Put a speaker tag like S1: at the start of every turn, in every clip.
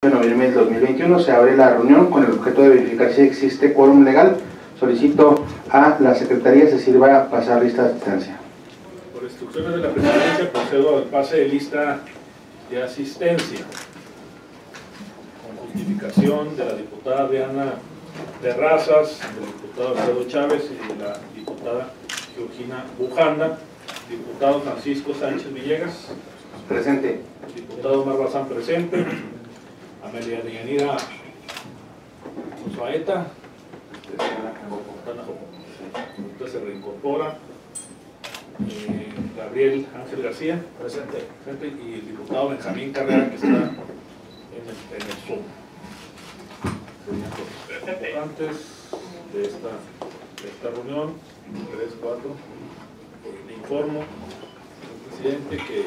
S1: de noviembre del 2021 se abre la reunión con el objeto de verificar si existe quórum legal. Solicito a la Secretaría se sirva a pasar lista de asistencia.
S2: Por instrucciones de la Presidencia procedo al pase de lista de asistencia con justificación de la diputada Diana Terrazas, del diputado Alfredo Chávez y de la diputada Georgina Bujanda, diputado Francisco Sánchez Villegas.
S1: Presente.
S2: Diputado Omar Bazán presente. Amelia Yanira Zoaeta se reincorpora. Gabriel Ángel García presente, y el diputado Benjamín Carrera que está en el Zoom. Antes de esta reunión, 3, 4, le informo al presidente que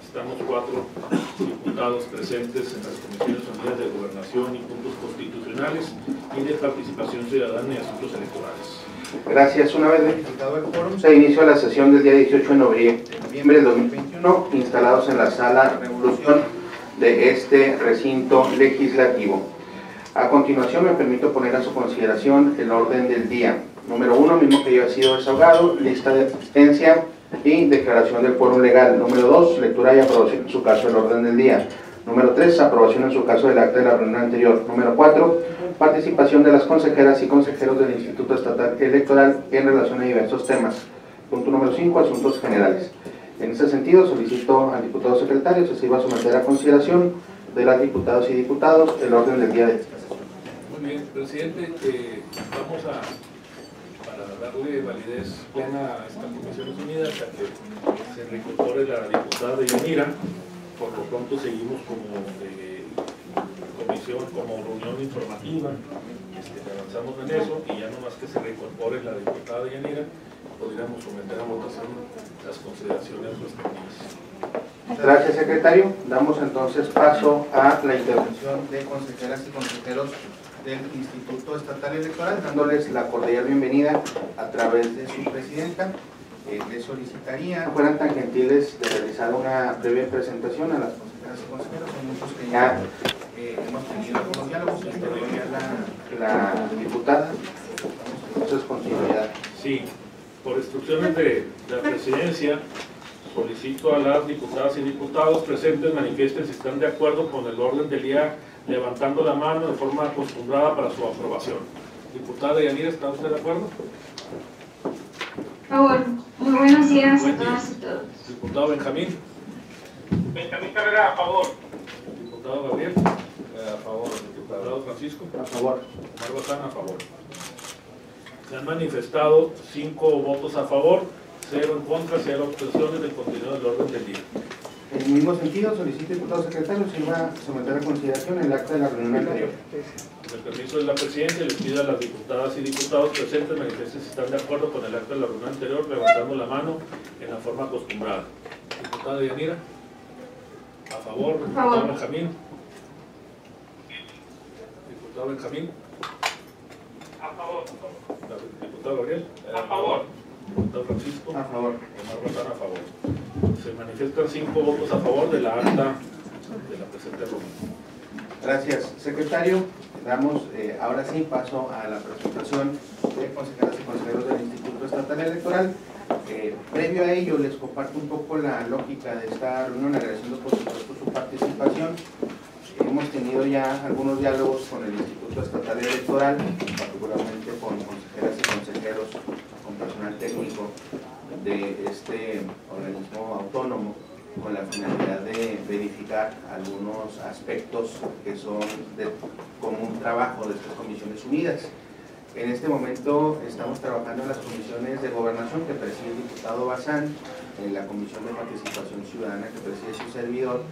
S2: estamos 4 diputados presentes en las Comisiones Unidas de Gobernación y Puntos Constitucionales y de Participación Ciudadana y Asuntos Electorales.
S1: Gracias. Una vez verificado el quórum, se inició la sesión del día 18 de noviembre del 2021, instalados en la Sala Revolución de este recinto legislativo. A continuación, me permito poner a su consideración el orden del día. Número 1, mismo que ya ha sido desahogado, lista de asistencia y declaración del quórum legal. Número 2, lectura y aprobación en su caso del orden del día. Número 3, aprobación en su caso del acta de la reunión anterior. Número 4, participación de las consejeras y consejeros del Instituto Estatal Electoral en relación a diversos temas. Punto número 5, asuntos generales. En este sentido, solicito al diputado secretario se sirva a someter a consideración de las diputadas y diputados el orden del día de esta sesión.
S2: Muy bien, presidente, vamos para darle validez plena a estas Comisiones Unidas, a que se reincorpore la diputada de Yanira. Por lo pronto seguimos como comisión, como reunión informativa, avanzamos en eso, y ya nomás que se reincorpore la diputada de Yanira, podríamos someter a votación las consideraciones respectivas.
S1: Gracias, secretario. Damos entonces paso a la intervención de consejeras y consejeros del Instituto Estatal Electoral, dándoles la cordial bienvenida a través de su presidenta. Les solicitaría fueran tan gentiles de realizar una breve presentación a las consejeras y consejeros. Son muchos que ya hemos tenido algunos diálogos, la diputada, entonces continuidad.
S2: Sí, por instrucciones de la Presidencia, solicito a las diputadas y diputados presentes manifiesten si están de acuerdo con el orden del día, levantando la mano de forma acostumbrada para su aprobación. Diputada Yanira, ¿está usted de acuerdo?
S3: Por favor, muy buenos días a todas y todos.
S2: Diputado Benjamín.
S4: Benjamín Carrera, a favor.
S2: Diputado Gabriel. A favor. Diputado Francisco.
S1: A favor.
S2: Omar Bazán, a favor. Se han manifestado 5 votos a favor, 0 en contra, 0 abstenciones del contenido del orden del día.
S1: En el mismo sentido, solicito, diputado secretario, se va a someter a consideración el acta de la reunión anterior.
S2: Con el permiso de la Presidencia, les pido a las diputadas y diputados presentes manifiesten si están de acuerdo con el acta de la reunión anterior, levantando la mano en la forma acostumbrada. Diputada Yanira, a favor. Diputado Benjamín. Diputado Benjamín.
S4: A favor.
S2: Diputado Gabriel.
S4: A favor.
S2: Diputado Francisco.
S1: A favor.
S2: Omar Bazán, a favor. Se manifiestan 5 votos a favor de la acta de la presente reunión.
S1: Gracias, secretario. Damos ahora sí paso a la presentación de consejeras y consejeros del Instituto Estatal Electoral. Previo a ello, les comparto un poco la lógica de esta reunión, agradeciendo por supuesto su participación. Hemos tenido ya algunos diálogos con el Instituto Estatal Electoral, particularmente con consejeras y consejeros, con personal técnico de este organismo autónomo, con la finalidad de verificar algunos aspectos que son de común trabajo de estas Comisiones Unidas. En este momento estamos trabajando en las comisiones de gobernación que preside el diputado Bazán, en la comisión de participación ciudadana que preside su servidor,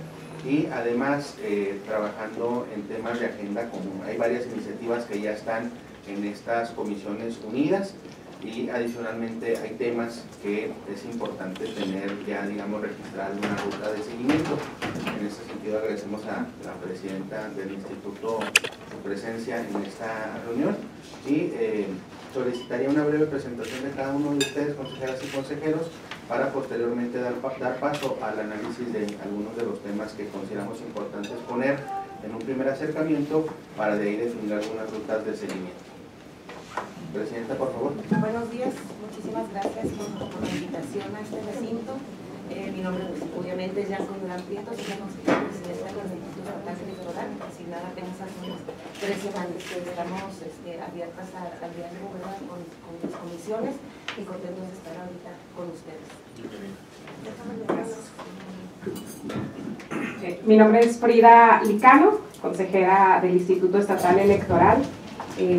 S1: y además trabajando en temas de agenda común. Hay varias iniciativas que ya están en estas comisiones unidas, y adicionalmente hay temas que es importante tener ya, digamos, registrar una ruta de seguimiento. En este sentido agradecemos a la presidenta del instituto su presencia en esta reunión, y solicitaría una breve presentación de cada uno de ustedes, consejeras y consejeros, para posteriormente dar paso al análisis de algunos de los temas que consideramos importantes poner en un primer acercamiento para de ahí definir algunas rutas de seguimiento. Presidenta, por favor.
S5: Buenos días, muchísimas gracias por la invitación a este recinto. Mi nombre pues, obviamente es Yanko Durán Prieto, soy la consejera presidenta del Instituto Estatal Electoral, asignada apenas hace unas 3 semanas que estamos abiertas al diálogo, ¿verdad?, con las comisiones y contentos de estar ahorita con ustedes. Gracias.
S6: Mi nombre es Frida Licano, consejera del Instituto Estatal Electoral.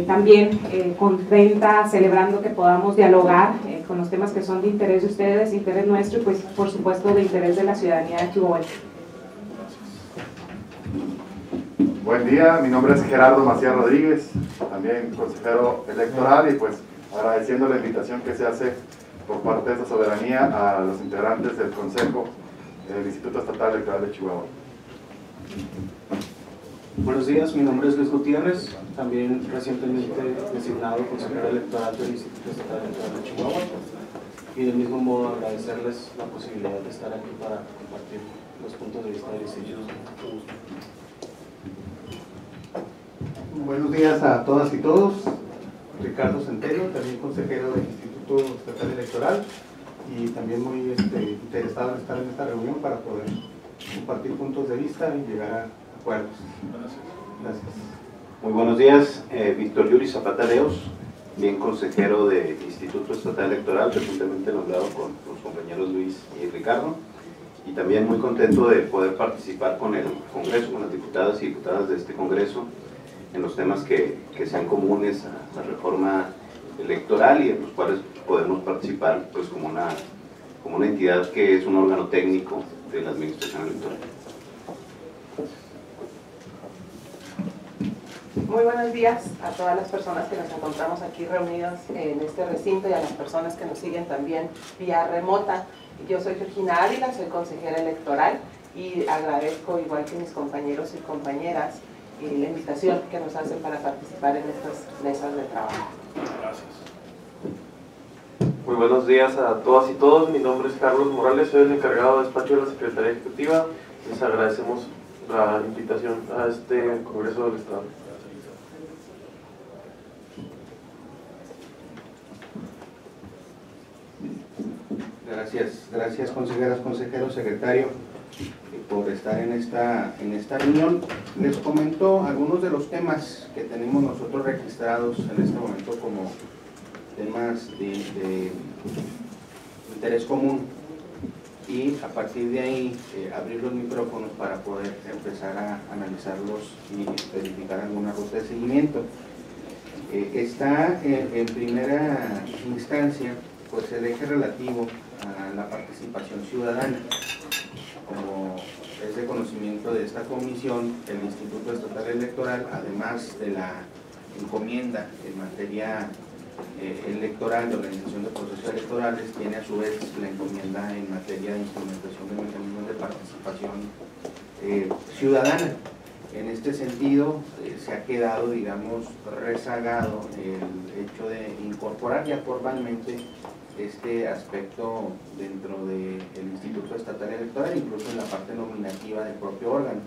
S6: También contenta, celebrando que podamos dialogar con los temas que son de interés de ustedes, de interés nuestro y pues por supuesto de interés de la ciudadanía de Chihuahua.
S7: Buen día, mi nombre es Gerardo Macías Rodríguez, también consejero electoral y pues agradeciendo la invitación que se hace por parte de esta soberanía a los integrantes del Consejo del Instituto Estatal Electoral de Chihuahua.
S8: Buenos días, mi nombre es Luis Gutiérrez, también recientemente designado consejero electoral del Instituto Estatal Electoral de Chihuahua, y del mismo modo agradecerles la posibilidad de estar aquí para compartir los puntos de vista del instituto.
S9: Buenos días a todas y todos. Ricardo Centeno, también consejero del Instituto Estatal Electoral, y también muy interesado en estar en esta reunión para poder compartir puntos de vista y llegar a acuerdos. Gracias.
S10: Muy buenos días, Víctor Yuri Zapata Leos, bien consejero del Instituto Estatal Electoral, recientemente nombrado con los compañeros Luis y Ricardo, y también muy contento de poder participar con el Congreso, con las diputadas y diputadas de este Congreso, en los temas que sean comunes a la reforma electoral y en los cuales podemos participar pues, como una entidad que es un órgano técnico de la administración electoral.
S5: Muy buenos días a todas las personas que nos encontramos aquí reunidas en este recinto y a las personas que nos siguen también vía remota. Yo soy Georgina Ávila, soy consejera electoral y agradezco, igual que mis compañeros y compañeras, la invitación que nos hacen para participar en estas mesas de trabajo.
S2: Gracias.
S11: Muy buenos días a todas y todos. Mi nombre es Carlos Morales, soy el encargado de despacho de la Secretaría Ejecutiva. Les agradecemos la invitación a este Congreso del Estado.
S1: Gracias consejeras, consejeros, secretario, por estar en esta reunión. Les comento algunos de los temas que tenemos nosotros registrados en este momento como temas de interés común y a partir de ahí abrir los micrófonos para poder empezar a analizarlos y verificar alguna ruta de seguimiento. Está en primera instancia pues el eje relativo a la participación ciudadana. Como es de conocimiento de esta comisión, el Instituto Estatal Electoral, además de la encomienda en materia electoral, de organización de procesos electorales, tiene a su vez la encomienda en materia de implementación de mecanismos de participación ciudadana. En este sentido, se ha quedado, digamos, rezagado el hecho de incorporar ya formalmente este aspecto dentro del Instituto Estatal Electoral, incluso en la parte nominativa del propio órgano.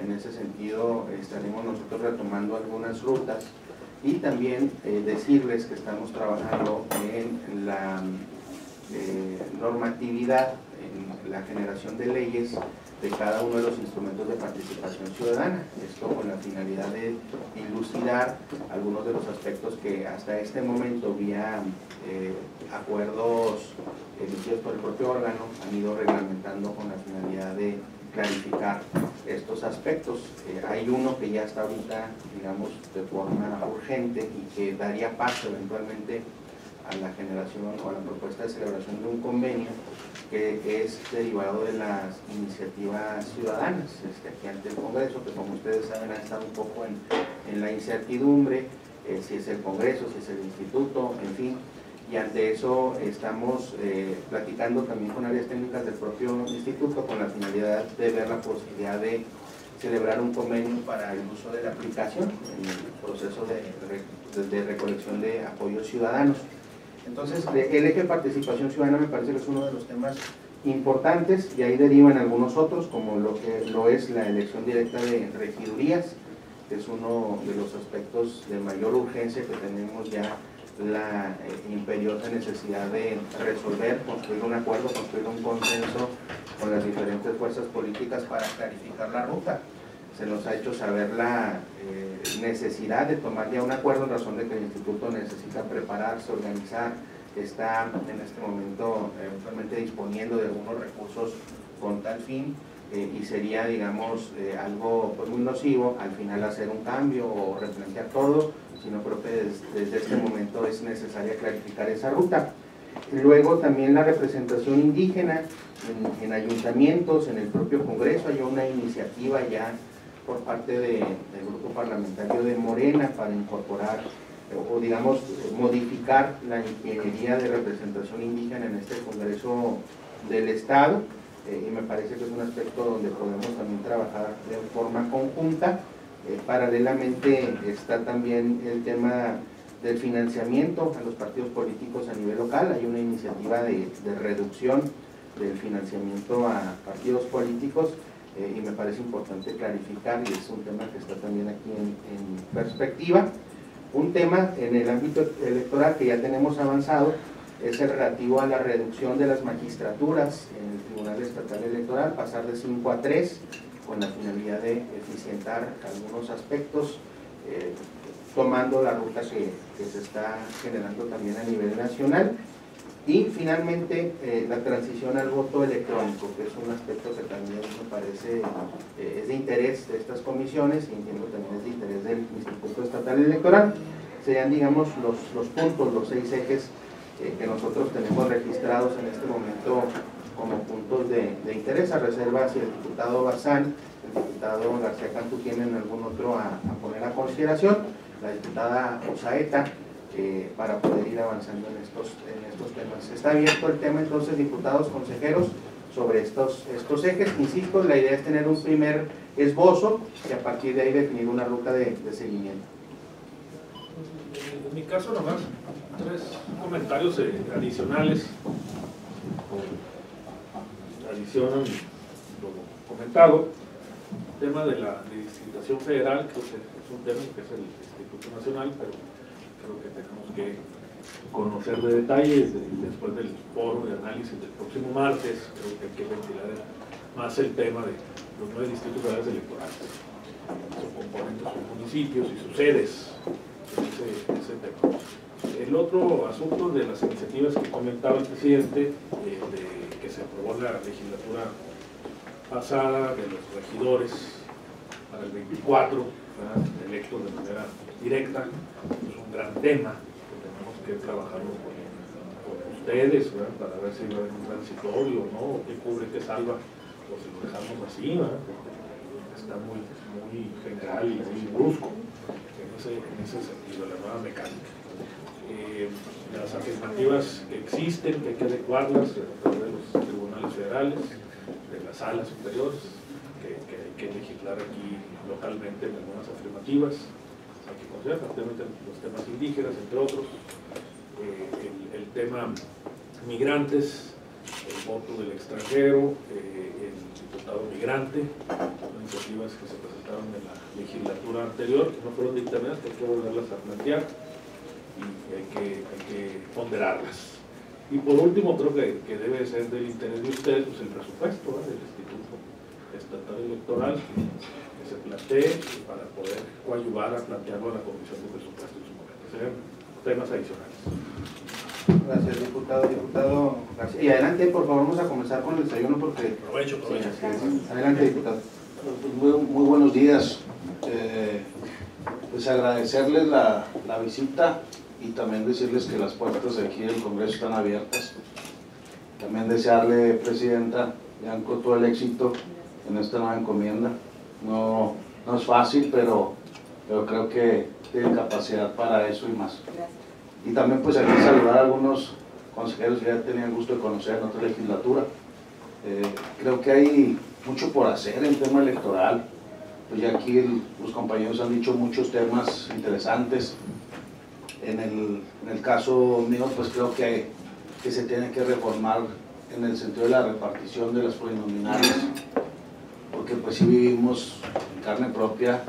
S1: En ese sentido, estaremos nosotros retomando algunas rutas y también decirles que estamos trabajando en la normatividad, en la generación de leyes de cada uno de los instrumentos de participación ciudadana. Esto con la finalidad de dilucidar algunos de los aspectos que hasta este momento, vía acuerdos emitidos por el propio órgano, han ido reglamentando con la finalidad de clarificar estos aspectos. Hay uno que ya está ahorita, digamos, de forma urgente y que daría paso eventualmente a la generación o a la propuesta de celebración de un convenio que es derivado de las iniciativas ciudadanas aquí ante el Congreso, que como ustedes saben ha estado un poco en la incertidumbre, si es el Congreso, si es el Instituto, en fin, y ante eso estamos platicando también con áreas técnicas del propio Instituto con la finalidad de ver la posibilidad de celebrar un convenio para el uso de la aplicación en el proceso de recolección de apoyos ciudadanos. Entonces, el eje de participación ciudadana me parece que es uno de los temas importantes, y ahí derivan algunos otros, como lo que lo es la elección directa de regidurías, que es uno de los aspectos de mayor urgencia que tenemos ya la imperiosa necesidad de resolver, construir un acuerdo, construir un consenso con las diferentes fuerzas políticas para clarificar la ruta. Se nos ha hecho saber la necesidad de tomar ya un acuerdo en razón de que el instituto necesita prepararse, organizar, está en este momento eventualmente disponiendo de algunos recursos con tal fin, y sería, digamos, algo pues, muy nocivo al final hacer un cambio o replantear todo, sino creo que desde este momento es necesaria clarificar esa ruta. Luego también la representación indígena en ayuntamientos, en el propio Congreso, hay una iniciativa ya por parte del grupo parlamentario de Morena para incorporar o digamos modificar la ingeniería de representación indígena en este Congreso del Estado, y me parece que es un aspecto donde podemos también trabajar de forma conjunta. Paralelamente está también el tema del financiamiento a los partidos políticos a nivel local. Hay una iniciativa de reducción del financiamiento a partidos políticos, y me parece importante clarificar, y es un tema que está también aquí en perspectiva. Un tema en el ámbito electoral que ya tenemos avanzado es el relativo a la reducción de las magistraturas en el Tribunal Estatal Electoral, pasar de 5 a 3, con la finalidad de eficientar algunos aspectos, tomando la ruta que se está generando también a nivel nacional. Y finalmente la transición al voto electrónico, que es un aspecto que también me parece es de interés de estas comisiones, y entiendo también es de interés del Instituto Estatal Electoral. Serían, digamos, los puntos, los 6 ejes que nosotros tenemos registrados en este momento como puntos de interés, a reserva si el diputado Bazán, el diputado García Cantú tienen algún otro a poner a consideración, la diputada Osaeta, para poder ir avanzando en estos temas. Está abierto el tema entonces, diputados, consejeros, sobre estos ejes. Insisto, la idea es tener un primer esbozo y a partir de ahí definir una ruta de seguimiento.
S2: En mi caso, nomás 3 comentarios adicionales. Adicionan lo comentado. El tema de la distritación federal, creo que es un tema que es el Instituto Nacional, pero creo que tenemos que conocer de detalles después del foro de análisis del próximo martes. Creo que hay que ventilar más el tema de los 9 distritos federales electorales, sus componentes, sus municipios y sus sedes, ese tema. El otro asunto de las iniciativas que comentaba el presidente, que se aprobó en la legislatura pasada, de los regidores para el 24, electos de manera directa, es un gran tema que tenemos que trabajarlo con ustedes, ¿verdad? Para ver si va a haber un transitorio, ¿no? ¿Qué cubre, qué salva? O si lo dejamos así, ¿verdad? Está muy general y muy brusco en ese sentido, la nueva mecánica. Las afirmativas que existen, que hay que adecuarlas a través de los tribunales federales, de las salas superiores, que hay que legislar aquí localmente en algunas afirmativas. Hay que considerar los temas indígenas, entre otros, el tema migrantes, el voto del extranjero, el diputado migrante, iniciativas que se presentaron en la legislatura anterior, que no fueron dictaminadas, que hay que volverlas a plantear y hay que ponderarlas. Y por último, creo que debe ser del interés de ustedes pues el presupuesto, ¿verdad?, del Instituto Estatal Electoral, que se plantee para poder coadyuvar a plantearlo a la Comisión de Presupuesto en su momento. Serían temas adicionales.
S1: Gracias, diputado García. Y adelante, por favor, vamos a comenzar con el desayuno porque...
S2: Provecho.
S1: Sí, adelante, diputado.
S12: Muy buenos días. Pues agradecerles la visita y también decirles que las puertas de aquí del Congreso están abiertas. También desearle, Presidenta Bianco, todo el éxito en esta nueva encomienda. No es fácil, pero creo que tiene capacidad para eso y más. Y también pues aquí saludar a algunos consejeros que ya tenía el gusto de conocer en otra legislatura. Creo que hay mucho por hacer en tema electoral. Pues ya aquí los compañeros han dicho muchos temas interesantes. En el caso mío, pues creo que se tiene que reformar en el sentido de la repartición de las plurinominales, porque pues sí vivimos en carne propia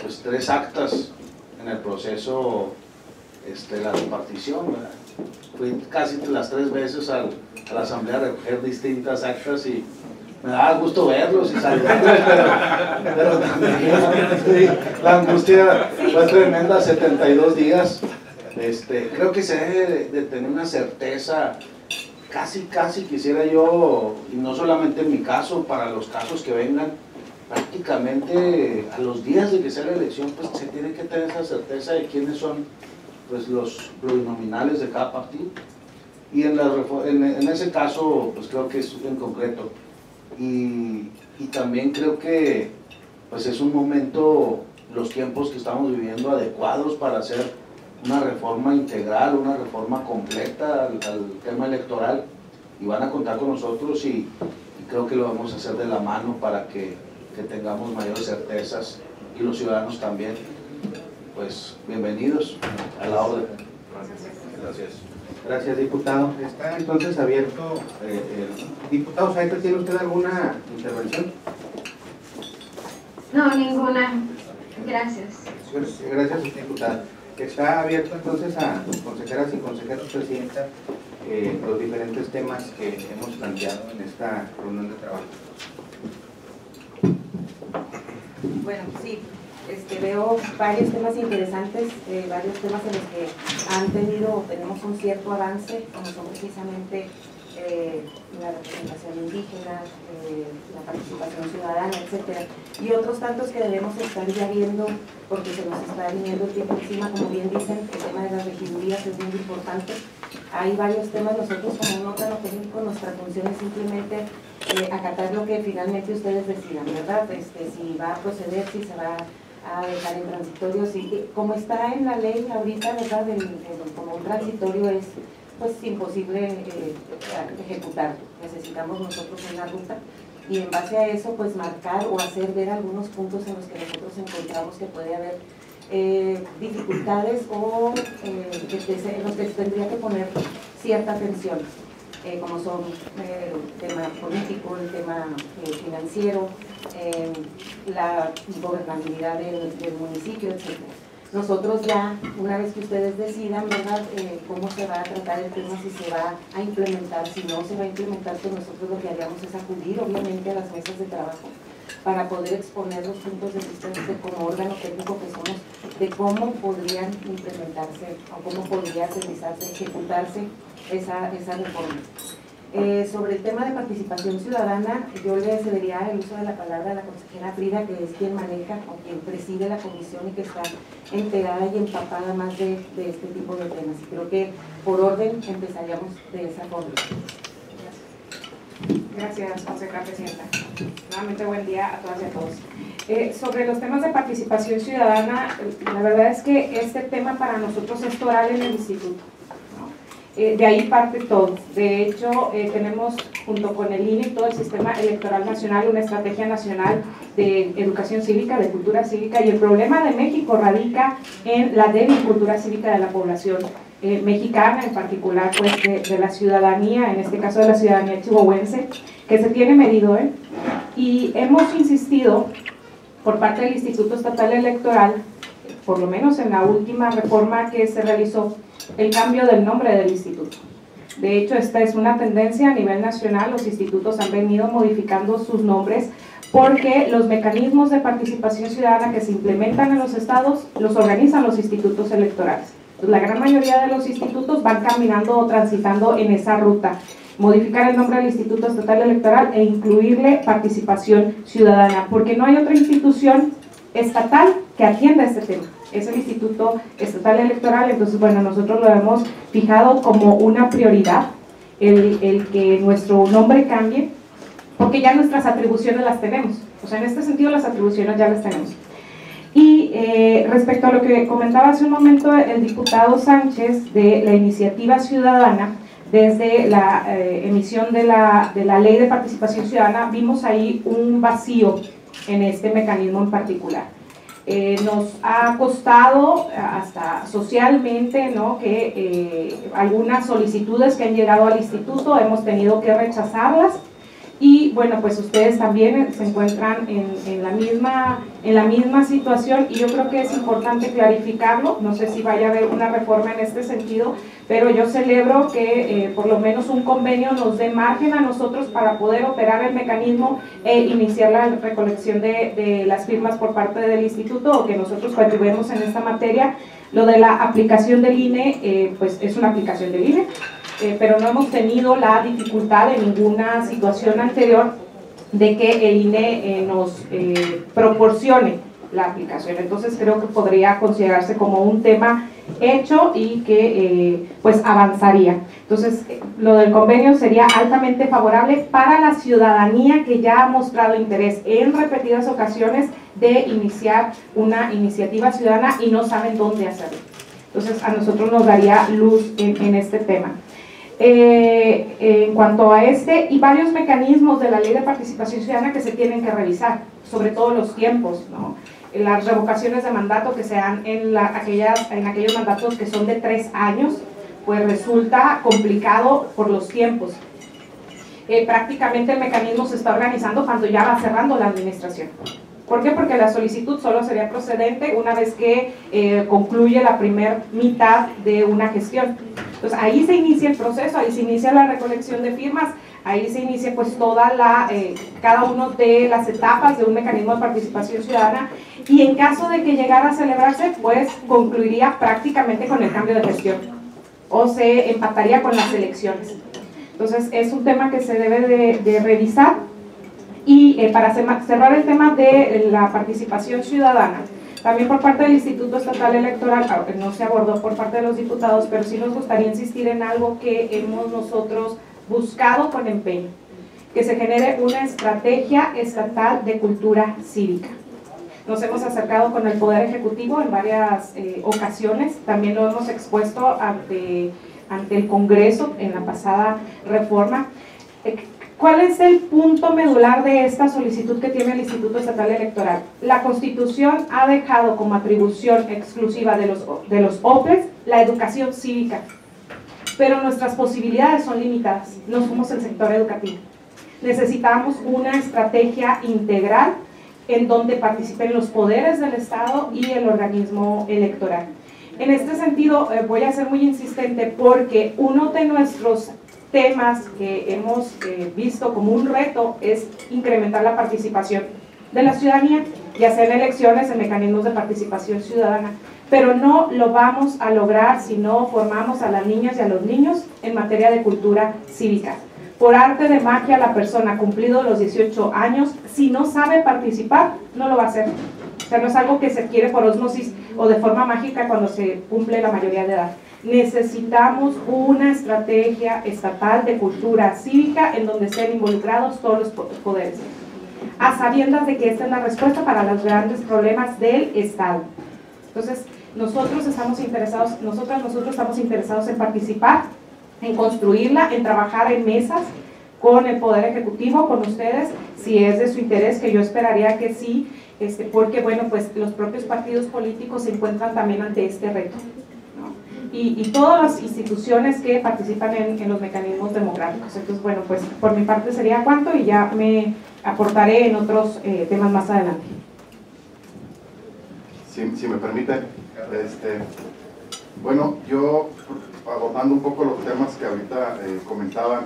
S12: pues 3 actas en el proceso, la repartición, ¿verdad? Fui casi las 3 veces a la asamblea a recoger distintas actas y me daba gusto verlos y saludarlos, pero también sí, la angustia fue tremenda, 72 días. Creo que se debe de tener una certeza, casi quisiera yo, y no solamente en mi caso, para los casos que vengan, prácticamente a los días de que sea la elección, pues se tiene que tener esa certeza de quiénes son pues los plurinominales de cada partido. Y en ese caso, pues creo que es en concreto. Y también creo que pues es un momento, los tiempos que estamos viviendo, adecuados para hacer una reforma integral, una reforma completa al tema electoral, y van a contar con nosotros y creo que lo vamos a hacer de la mano para que tengamos mayores certezas, y los ciudadanos también. Pues bienvenidos a la orden.
S1: Gracias. Gracias, diputado. Está entonces abierto. Diputado Saeta, ¿tiene usted alguna intervención?
S3: No, ninguna. Gracias.
S1: Gracias, diputada. Está abierto entonces a consejeras y consejeros, presidenta, los diferentes temas que hemos planteado en esta reunión de trabajo.
S5: Bueno, sí, veo varios temas interesantes, varios temas en los que tenemos un cierto avance, como son precisamente la representación indígena, la participación ciudadana, etcétera, y otros tantos que debemos estar ya viendo porque se nos está viniendo el tiempo encima. Como bien dicen, el tema de las regidurías es muy importante. Hay varios temas. Nosotros como un órgano técnico, nuestra función es simplemente acatar lo que finalmente ustedes decidan, ¿verdad? Si va a proceder, si se va a dejar en transitorio, si, como está en la ley ahorita, ¿verdad? Como un transitorio es pues imposible ejecutar. Necesitamos nosotros una ruta y en base a eso pues marcar o hacer ver algunos puntos en los que nosotros encontramos que puede haber dificultades o en los que se tendría que poner cierta atención, como son el tema político, el tema financiero, la gobernabilidad del municipio, etc. Nosotros ya, una vez que ustedes decidan, ¿verdad?, cómo se va a tratar el tema, si se va a implementar, si no se va a implementar, pues nosotros lo que haríamos es acudir obviamente a las mesas de trabajo para poder exponer los puntos de vista como órgano técnico que somos, de cómo podrían implementarse o cómo podría realizarse, ejecutarse esa reforma. Sobre el tema de participación ciudadana, yo le cedería el uso de la palabra a la consejera Frida, que es quien maneja o quien preside la comisión y que está enterada y empapada más de este tipo de temas. Y creo que por orden empezaríamos de esa forma.
S6: Gracias, consejera presidenta. Nuevamente buen día a todas y a todos. Sobre los temas de participación ciudadana, la verdad es que este tema para nosotros es oral en el instituto. De ahí parte todo. De hecho, tenemos junto con el INE y todo el sistema electoral nacional una estrategia nacional de educación cívica, de cultura cívica, y el problema de México radica en la débil cultura cívica de la población mexicana, en particular pues de la ciudadanía, en este caso de la ciudadanía chihuahuense, que se tiene medido, y hemos insistido por parte del Instituto Estatal Electoral, por lo menos en la última reforma que se realizó, el cambio del nombre del instituto. De hecho, esta es una tendencia a nivel nacional. Los institutos han venido modificando sus nombres porque los mecanismos de participación ciudadana que se implementan en los estados los organizan los institutos electorales. Entonces, la gran mayoría de los institutos van caminando o transitando en esa ruta. Modificar el nombre del Instituto Estatal Electoral e incluirle participación ciudadana, porque no hay otra institución estatal que atienda este tema. Es el Instituto Estatal Electoral. Entonces, bueno, nosotros lo hemos fijado como una prioridad, el que nuestro nombre cambie, porque ya nuestras atribuciones las tenemos. O sea, en este sentido las atribuciones ya las tenemos. Y respecto a lo que comentaba hace un momento el diputado Sánchez de la iniciativa ciudadana, desde la emisión de la Ley de Participación Ciudadana, vimos ahí un vacío en este mecanismo en particular. Nos ha costado hasta socialmente, ¿no?, que algunas solicitudes que han llegado al instituto hemos tenido que rechazarlas. Y bueno, pues ustedes también se encuentran en la misma situación, y yo creo que es importante clarificarlo. No sé si vaya a haber una reforma en este sentido, pero yo celebro que por lo menos un convenio nos dé margen a nosotros para poder operar el mecanismo e iniciar la recolección de las firmas por parte del instituto, o que nosotros contribuimos en esta materia. Lo de la aplicación del INE, pues es una aplicación del INE. Pero no hemos tenido la dificultad en ninguna situación anterior de que el INE nos proporcione la aplicación. Entonces creo que podría considerarse como un tema hecho y que pues avanzaría. Entonces lo del convenio sería altamente favorable para la ciudadanía que ya ha mostrado interés en repetidas ocasiones de iniciar una iniciativa ciudadana y no saben dónde hacerlo. Entonces a nosotros nos daría luz en este tema. En cuanto a este y varios mecanismos de la Ley de Participación Ciudadana que se tienen que revisar, sobre todo los tiempos, ¿no? Las revocaciones de mandato que se dan en aquellos mandatos que son de 3 años, pues resulta complicado por los tiempos. Prácticamente el mecanismo se está organizando cuando ya va cerrando la administración. ¿Por qué? Porque la solicitud solo sería procedente una vez que concluye la primera mitad de una gestión. Entonces ahí se inicia el proceso, ahí se inicia la recolección de firmas, ahí se inicia pues cada una de las etapas de un mecanismo de participación ciudadana, y en caso de que llegara a celebrarse, pues concluiría prácticamente con el cambio de gestión o se empataría con las elecciones. Entonces es un tema que se debe de revisar. Y para cerrar el tema de la participación ciudadana, también por parte del Instituto Estatal Electoral, no se abordó por parte de los diputados, pero sí nos gustaría insistir en algo que hemos nosotros buscado con empeño, que se genere una estrategia estatal de cultura cívica. Nos hemos acercado con el Poder Ejecutivo en varias ocasiones, también lo hemos expuesto ante el Congreso en la pasada reforma. ¿Cuál es el punto medular de esta solicitud que tiene el Instituto Estatal Electoral? La Constitución ha dejado como atribución exclusiva de los OPLES la educación cívica, pero nuestras posibilidades son limitadas, no somos el sector educativo. Necesitamos una estrategia integral en donde participen los poderes del Estado y el organismo electoral. En este sentido, voy a ser muy insistente porque uno de nuestros temas que hemos visto como un reto es incrementar la participación de la ciudadanía, ya sea en elecciones, en mecanismos de participación ciudadana, pero no lo vamos a lograr si no formamos a las niñas y a los niños en materia de cultura cívica. Por arte de magia, la persona cumplido los 18 años, si no sabe participar, no lo va a hacer. O sea, no es algo que se adquiere por ósmosis o de forma mágica cuando se cumple la mayoría de edad. Necesitamos una estrategia estatal de cultura cívica en donde estén involucrados todos los poderes, a sabiendas de que esta es la respuesta para los grandes problemas del Estado. Entonces, nosotros estamos interesados en participar, en construirla, en trabajar en mesas con el Poder Ejecutivo, con ustedes, si es de su interés, que yo esperaría que sí, porque bueno, pues los propios partidos políticos se encuentran también ante este reto, ¿no? Y todas las instituciones que participan en los mecanismos democráticos. Entonces, bueno, pues por mi parte sería cuanto, y ya me aportaré en otros temas más adelante.
S7: Si me permiten, bueno, yo abordando un poco los temas que ahorita comentaban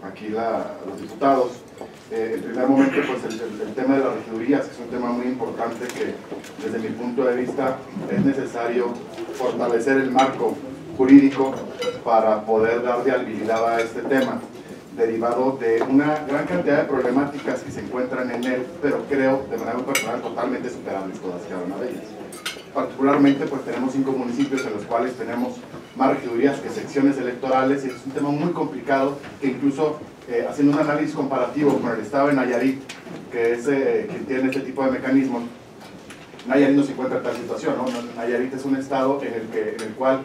S7: aquí los diputados, en primer momento pues el tema de las regidurías, que es un tema muy importante que desde mi punto de vista es necesario fortalecer el marco jurídico para poder dar viabilidad a este tema, derivado de una gran cantidad de problemáticas que se encuentran en él, pero creo de manera muy personal totalmente superables todas y cada una de ellas. Particularmente pues tenemos 5 municipios en los cuales tenemos más regidurías que secciones electorales, y es un tema muy complicado que incluso haciendo un análisis comparativo con el estado de Nayarit, que es quien tiene este tipo de mecanismos, Nayarit no se encuentra en tal situación, ¿no? Nayarit es un estado en el cual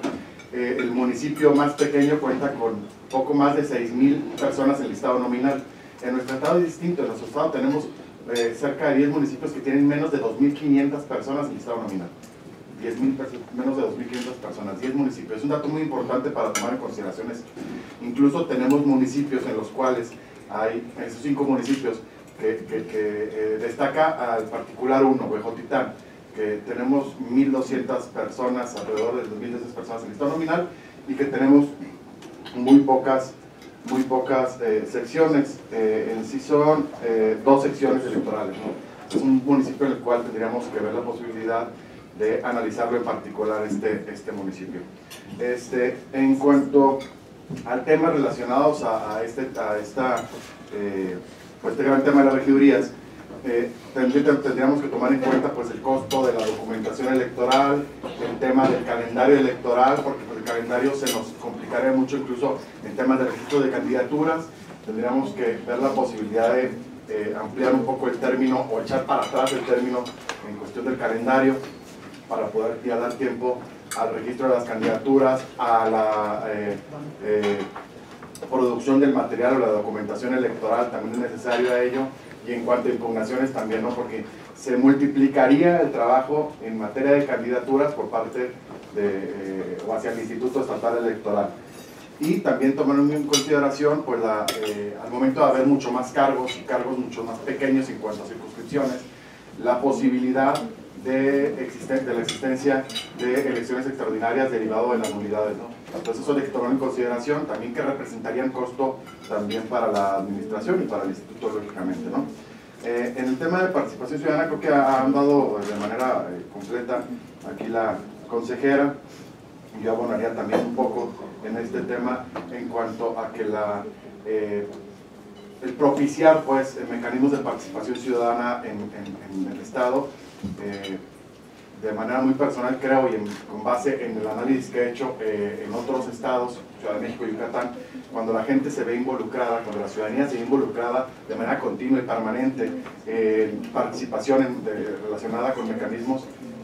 S7: el municipio más pequeño cuenta con poco más de 6,000 personas en el listado nominal. En nuestro estado es distinto, en nuestro estado tenemos cerca de 10 municipios que tienen menos de 2.500 personas en el listado nominal. Menos de 2.500 personas, 10 municipios. Es un dato muy importante para tomar en consideración esto. Incluso tenemos municipios en los cuales hay esos 5 municipios que destaca al particular uno, Huejotitán, que tenemos 1.200 personas, alrededor de 2.200 personas en el listado nominal, y que tenemos muy pocas secciones. En sí son 2 secciones electorales, ¿no? Es un municipio en el cual tendríamos que ver la posibilidad de analizarlo en particular este municipio. En cuanto al tema relacionados a este gran tema de las regidurías, tendríamos que tomar en cuenta pues el costo de la documentación electoral, el tema del calendario electoral, porque pues, el calendario se nos complicaría mucho incluso en temas de registro de candidaturas. Tendríamos que ver la posibilidad de ampliar un poco el término o echar para atrás el término en cuestión del calendario para poder ya dar tiempo al registro de las candidaturas, a la producción del material o la documentación electoral, también es necesario a ello, y en cuanto a impugnaciones también, ¿no? Porque se multiplicaría el trabajo en materia de candidaturas por parte o hacia el Instituto Estatal Electoral. Y también tomando en consideración, pues al momento de haber mucho más cargos y cargos mucho más pequeños en cuanto a circunscripciones, la posibilidad de la existencia de elecciones extraordinarias derivado de las nulidades, ¿no? Entonces eso hay que tomar en consideración, también que representarían costo también para la administración y para el instituto, lógicamente, ¿no? En el tema de participación ciudadana creo que ha andado de manera completa aquí la consejera, y yo abonaría también un poco en este tema en cuanto a que el propiciar pues mecanismos de participación ciudadana en el Estado, de manera muy personal creo, y con base en el análisis que he hecho en otros estados, Ciudad de México y Yucatán, cuando la gente se ve involucrada, cuando la ciudadanía se ve involucrada de manera continua y permanente en participación relacionada con mecanismos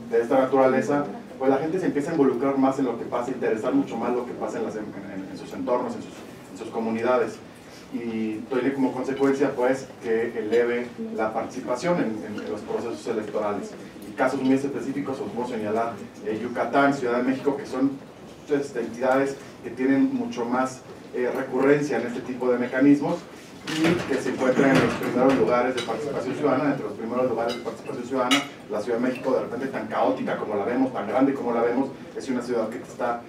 S7: de esta naturaleza, pues la gente se empieza a involucrar más en lo que pasa, interesar mucho más lo que pasa en sus entornos, en sus comunidades, y tiene como consecuencia pues que eleve la participación en los procesos electorales. Y casos muy específicos os puedo señalar Yucatán, Ciudad de México, que son entidades que tienen mucho más recurrencia en este tipo de mecanismos y que se encuentran en los primeros lugares de participación ciudadana. Entre los primeros lugares de participación ciudadana, la Ciudad de México, de repente tan caótica como la vemos, tan grande como la vemos, es una ciudad que está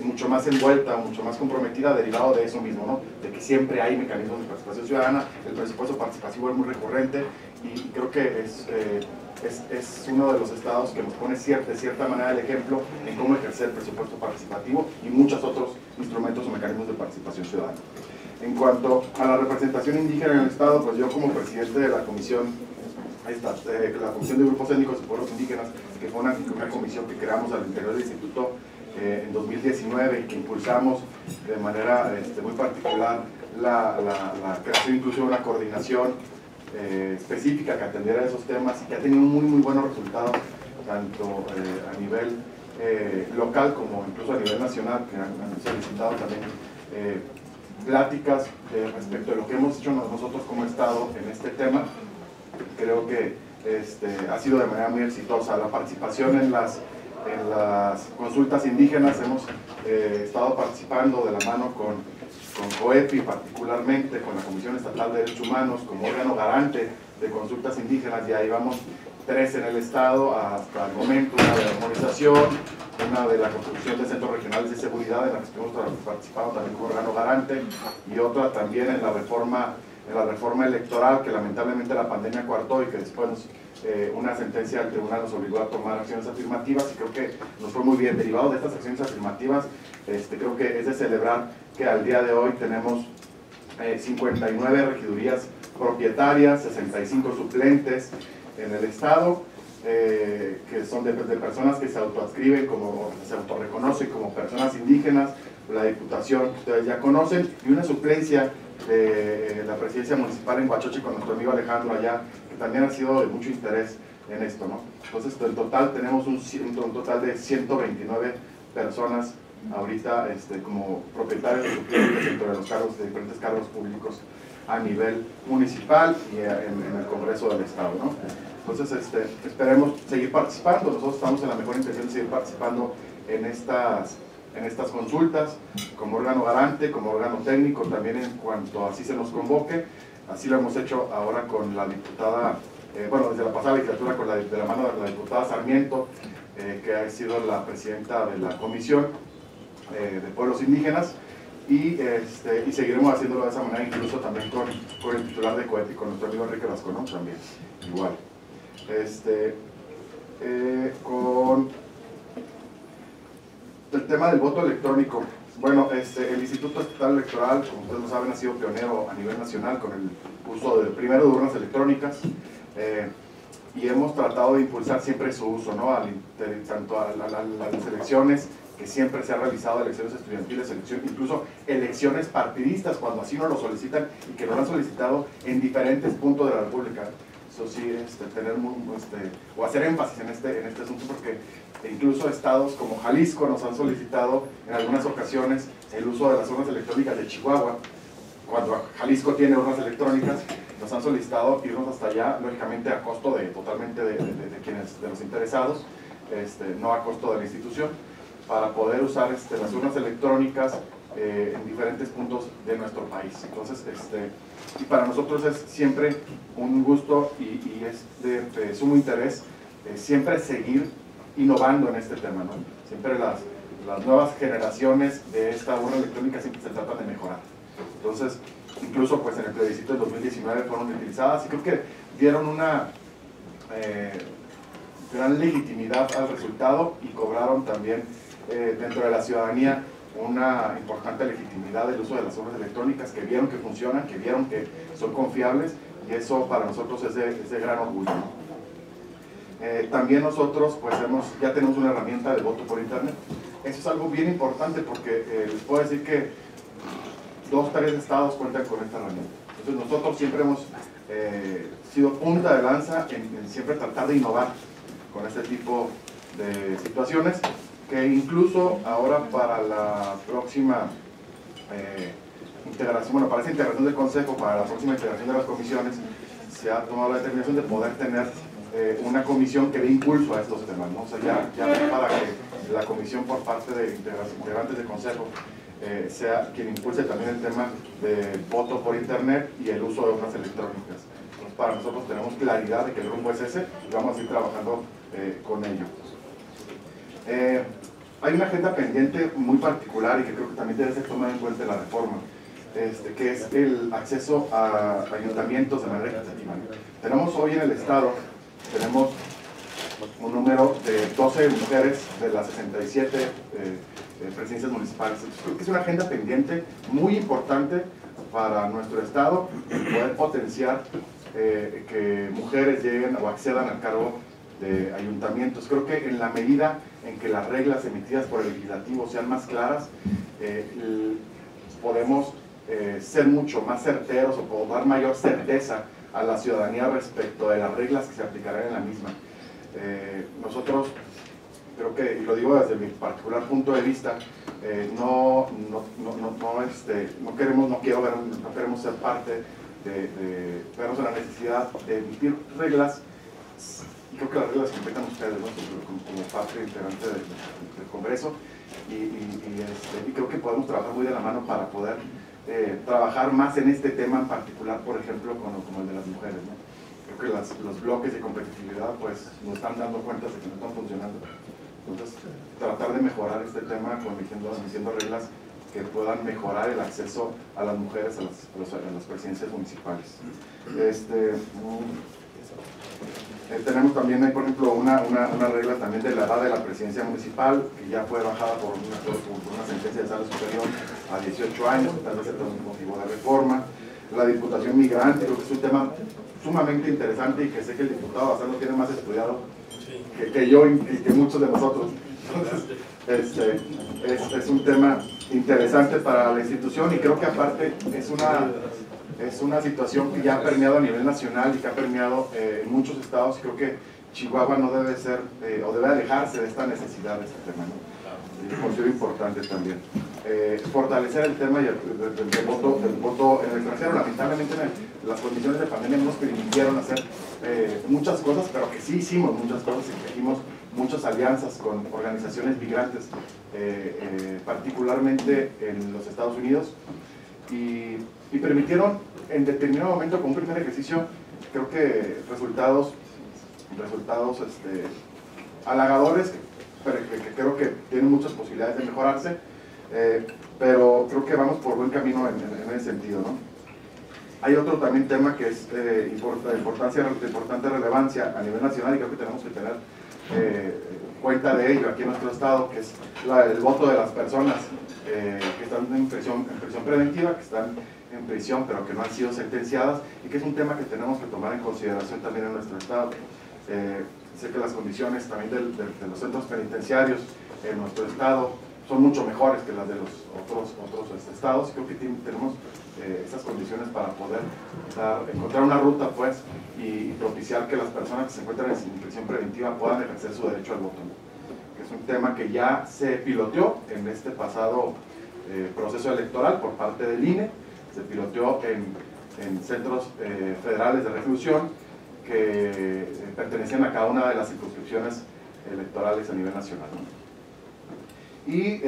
S7: mucho más envuelta, mucho más comprometida, derivado de eso mismo, ¿no? De que siempre hay mecanismos de participación ciudadana, el presupuesto participativo es muy recurrente, y creo que es uno de los estados que nos pone de cierta manera el ejemplo en cómo ejercer el presupuesto participativo y muchos otros instrumentos o mecanismos de participación ciudadana. En cuanto a la representación indígena en el Estado, pues yo como presidente de la Comisión de Grupos Étnicos y Pueblos Indígenas, que fue una comisión que creamos al interior del Instituto en 2019 y que impulsamos de manera muy particular la creación incluso de una coordinación específica que atendiera esos temas y que ha tenido muy buenos resultados, tanto a nivel local como incluso a nivel nacional, que han solicitado también pláticas respecto de lo que hemos hecho nosotros como Estado en este tema. Creo que ha sido de manera muy exitosa la participación en las consultas indígenas. Hemos estado participando de la mano con COEPI, particularmente con la Comisión Estatal de Derechos Humanos como órgano garante de consultas indígenas, y ahí vamos 3 en el Estado hasta el momento: una de la armonización, una de la construcción de centros regionales de seguridad en la que estuvimos participando también como órgano garante, y otra también en la reforma electoral, que lamentablemente la pandemia coartó y que después una sentencia del tribunal nos obligó a tomar acciones afirmativas, y creo que nos fue muy bien. Derivado de estas acciones afirmativas, creo que es de celebrar que al día de hoy tenemos 59 regidurías propietarias, 65 suplentes en el Estado, que son de personas que se autoadscriben se autorreconocen como personas indígenas, la Diputación que ustedes ya conocen, y una suplencia de la presidencia municipal en Huachochi con nuestro amigo Alejandro allá, que también ha sido de mucho interés en esto, ¿no? Entonces, en total tenemos un total de 129 personas ahorita como propietarios de suplentes dentro de los cargos, de diferentes cargos públicos a nivel municipal y en el Congreso del Estado, ¿no? Entonces, esperemos seguir participando. Nosotros estamos en la mejor intención de seguir participando en estas consultas, como órgano garante, como órgano técnico, también en cuanto así se nos convoque. Así lo hemos hecho ahora con la diputada, bueno, desde la pasada legislatura, de la mano de la diputada Sarmiento, que ha sido la presidenta de la Comisión de Pueblos Indígenas, y seguiremos haciéndolo de esa manera, incluso también con el titular de COETI, con nuestro amigo Enrique Vasconón también, igual. Con el tema del voto electrónico, bueno, el Instituto Estatal Electoral, como ustedes lo saben, ha sido pionero a nivel nacional con el uso primero de urnas electrónicas, y hemos tratado de impulsar siempre su uso, ¿no? Tanto a las elecciones, que siempre se ha realizado, elecciones estudiantiles, incluso elecciones partidistas, cuando así nos lo solicitan y que nos lo han solicitado en diferentes puntos de la República. Eso sí, o hacer énfasis en este asunto, porque incluso estados como Jalisco nos han solicitado en algunas ocasiones el uso de las urnas electrónicas de Chihuahua. Cuando Jalisco tiene urnas electrónicas, nos han solicitado irnos hasta allá, lógicamente a costo totalmente de los interesados, no a costo de la institución, para poder usar las urnas electrónicas en diferentes puntos de nuestro país. Entonces, y para nosotros es siempre un gusto y es de sumo interés siempre seguir innovando en este tema, ¿no? Siempre las nuevas generaciones de esta urna electrónica siempre se tratan de mejorar. Entonces, incluso pues en el plebiscito del 2019 fueron utilizadas y creo que dieron una gran legitimidad al resultado y cobraron también dentro de la ciudadanía una importante legitimidad del uso de las urnas electrónicas, que vieron que funcionan, que vieron que son confiables, y eso para nosotros es de gran orgullo, ¿no? También nosotros pues ya tenemos una herramienta de voto por internet. Eso es algo bien importante porque les puedo decir que 2 o 3 estados cuentan con esta herramienta. Entonces nosotros siempre hemos sido punta de lanza en siempre tratar de innovar con este tipo de situaciones, que incluso ahora para la próxima integración, bueno, para esa integración del Consejo, para la próxima integración de las comisiones, se ha tomado la determinación de poder tener una comisión que dé impulso a estos temas, ¿no? O sea, ya para que la comisión por parte de integrantes del Consejo sea quien impulse también el tema de voto por internet y el uso de urnas electrónicas. Entonces, para nosotros tenemos claridad de que el rumbo es ese y vamos a ir trabajando con ello. Hay una agenda pendiente muy particular y que creo que también debe ser tomada en cuenta en la reforma, que es el acceso a ayuntamientos de manera equitativa. Tenemos hoy en el Estado, tenemos un número de 12 mujeres de las 67 presidencias municipales. Entonces, creo que es una agenda pendiente muy importante para nuestro Estado, poder potenciar que mujeres lleguen o accedan al cargo de ayuntamientos. Creo que en la medida en que las reglas emitidas por el legislativo sean más claras, podemos ser mucho más certeros o dar mayor certeza a la ciudadanía respecto de las reglas que se aplicarán en la misma. Nosotros, creo que, y lo digo desde mi particular punto de vista, no queremos ser parte de vernos en la necesidad de emitir reglas. Y creo que las reglas completan ustedes, ¿no? como parte integrante del Congreso, y creo que podemos trabajar muy de la mano para poder trabajar más en este tema en particular, por ejemplo, como el de las mujeres, ¿no? Creo que los bloques de competitividad pues nos están dando cuenta de que no están funcionando. Entonces, tratar de mejorar este tema emitiendo reglas que puedan mejorar el acceso a las mujeres a las presidencias municipales. Tenemos también, por ejemplo, una regla también de la edad de la presidencia municipal, que ya fue bajada por una sentencia de sala superior a 18 años, que tal vez es un motivo de reforma. La diputación migrante, creo que es un tema sumamente interesante y que sé que el diputado Bazán lo tiene más estudiado que yo y que muchos de nosotros. Entonces, es un tema interesante para la institución y creo que aparte es una situación que ya ha permeado a nivel nacional y que ha permeado en muchos estados, y creo que Chihuahua no debe ser o debe alejarse de esta necesidad de este tema, ¿no? Y considero importante también. fortalecer el tema del voto en el extranjero. Lamentablemente las condiciones de pandemia no nos permitieron hacer muchas cosas, pero que sí hicimos muchas cosas y tejimos muchas alianzas con organizaciones migrantes, particularmente en los Estados Unidos, y permitieron en determinado momento, con un primer ejercicio, creo que resultados halagadores, pero que creo que tienen muchas posibilidades de mejorarse, pero creo que vamos por buen camino en ese sentido, ¿no? Hay otro también tema que es de importante relevancia a nivel nacional, y creo que tenemos que tener cuenta de ello aquí en nuestro estado, que es el voto de las personas que están en prisión preventiva, que están en prisión pero que no han sido sentenciadas, y que es un tema que tenemos que tomar en consideración también en nuestro estado. Sé que las condiciones también de los centros penitenciarios en nuestro estado son mucho mejores que las de los otros estados. Creo que tenemos esas condiciones para poder encontrar una ruta, pues, y propiciar que las personas que se encuentran en prisión preventiva puedan ejercer su derecho al voto, ¿no? Que es un tema que ya se piloteó en este pasado proceso electoral por parte del INE, se piloteó en centros federales de reclusión que pertenecían a cada una de las circunscripciones electorales a nivel nacional, ¿no? Y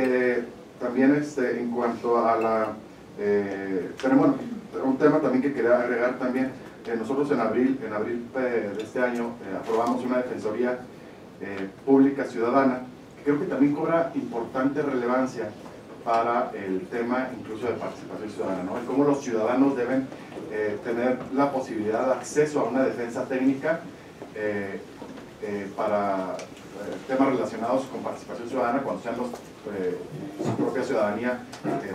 S7: también en cuanto a la... pero bueno, un tema también que quería agregar también, nosotros en abril de este año aprobamos una defensoría pública ciudadana, que creo que también cobra importante relevancia para el tema incluso de participación ciudadana, ¿no? El cómo los ciudadanos deben tener la posibilidad de acceso a una defensa técnica para temas relacionados con participación ciudadana, cuando sean su propia ciudadanía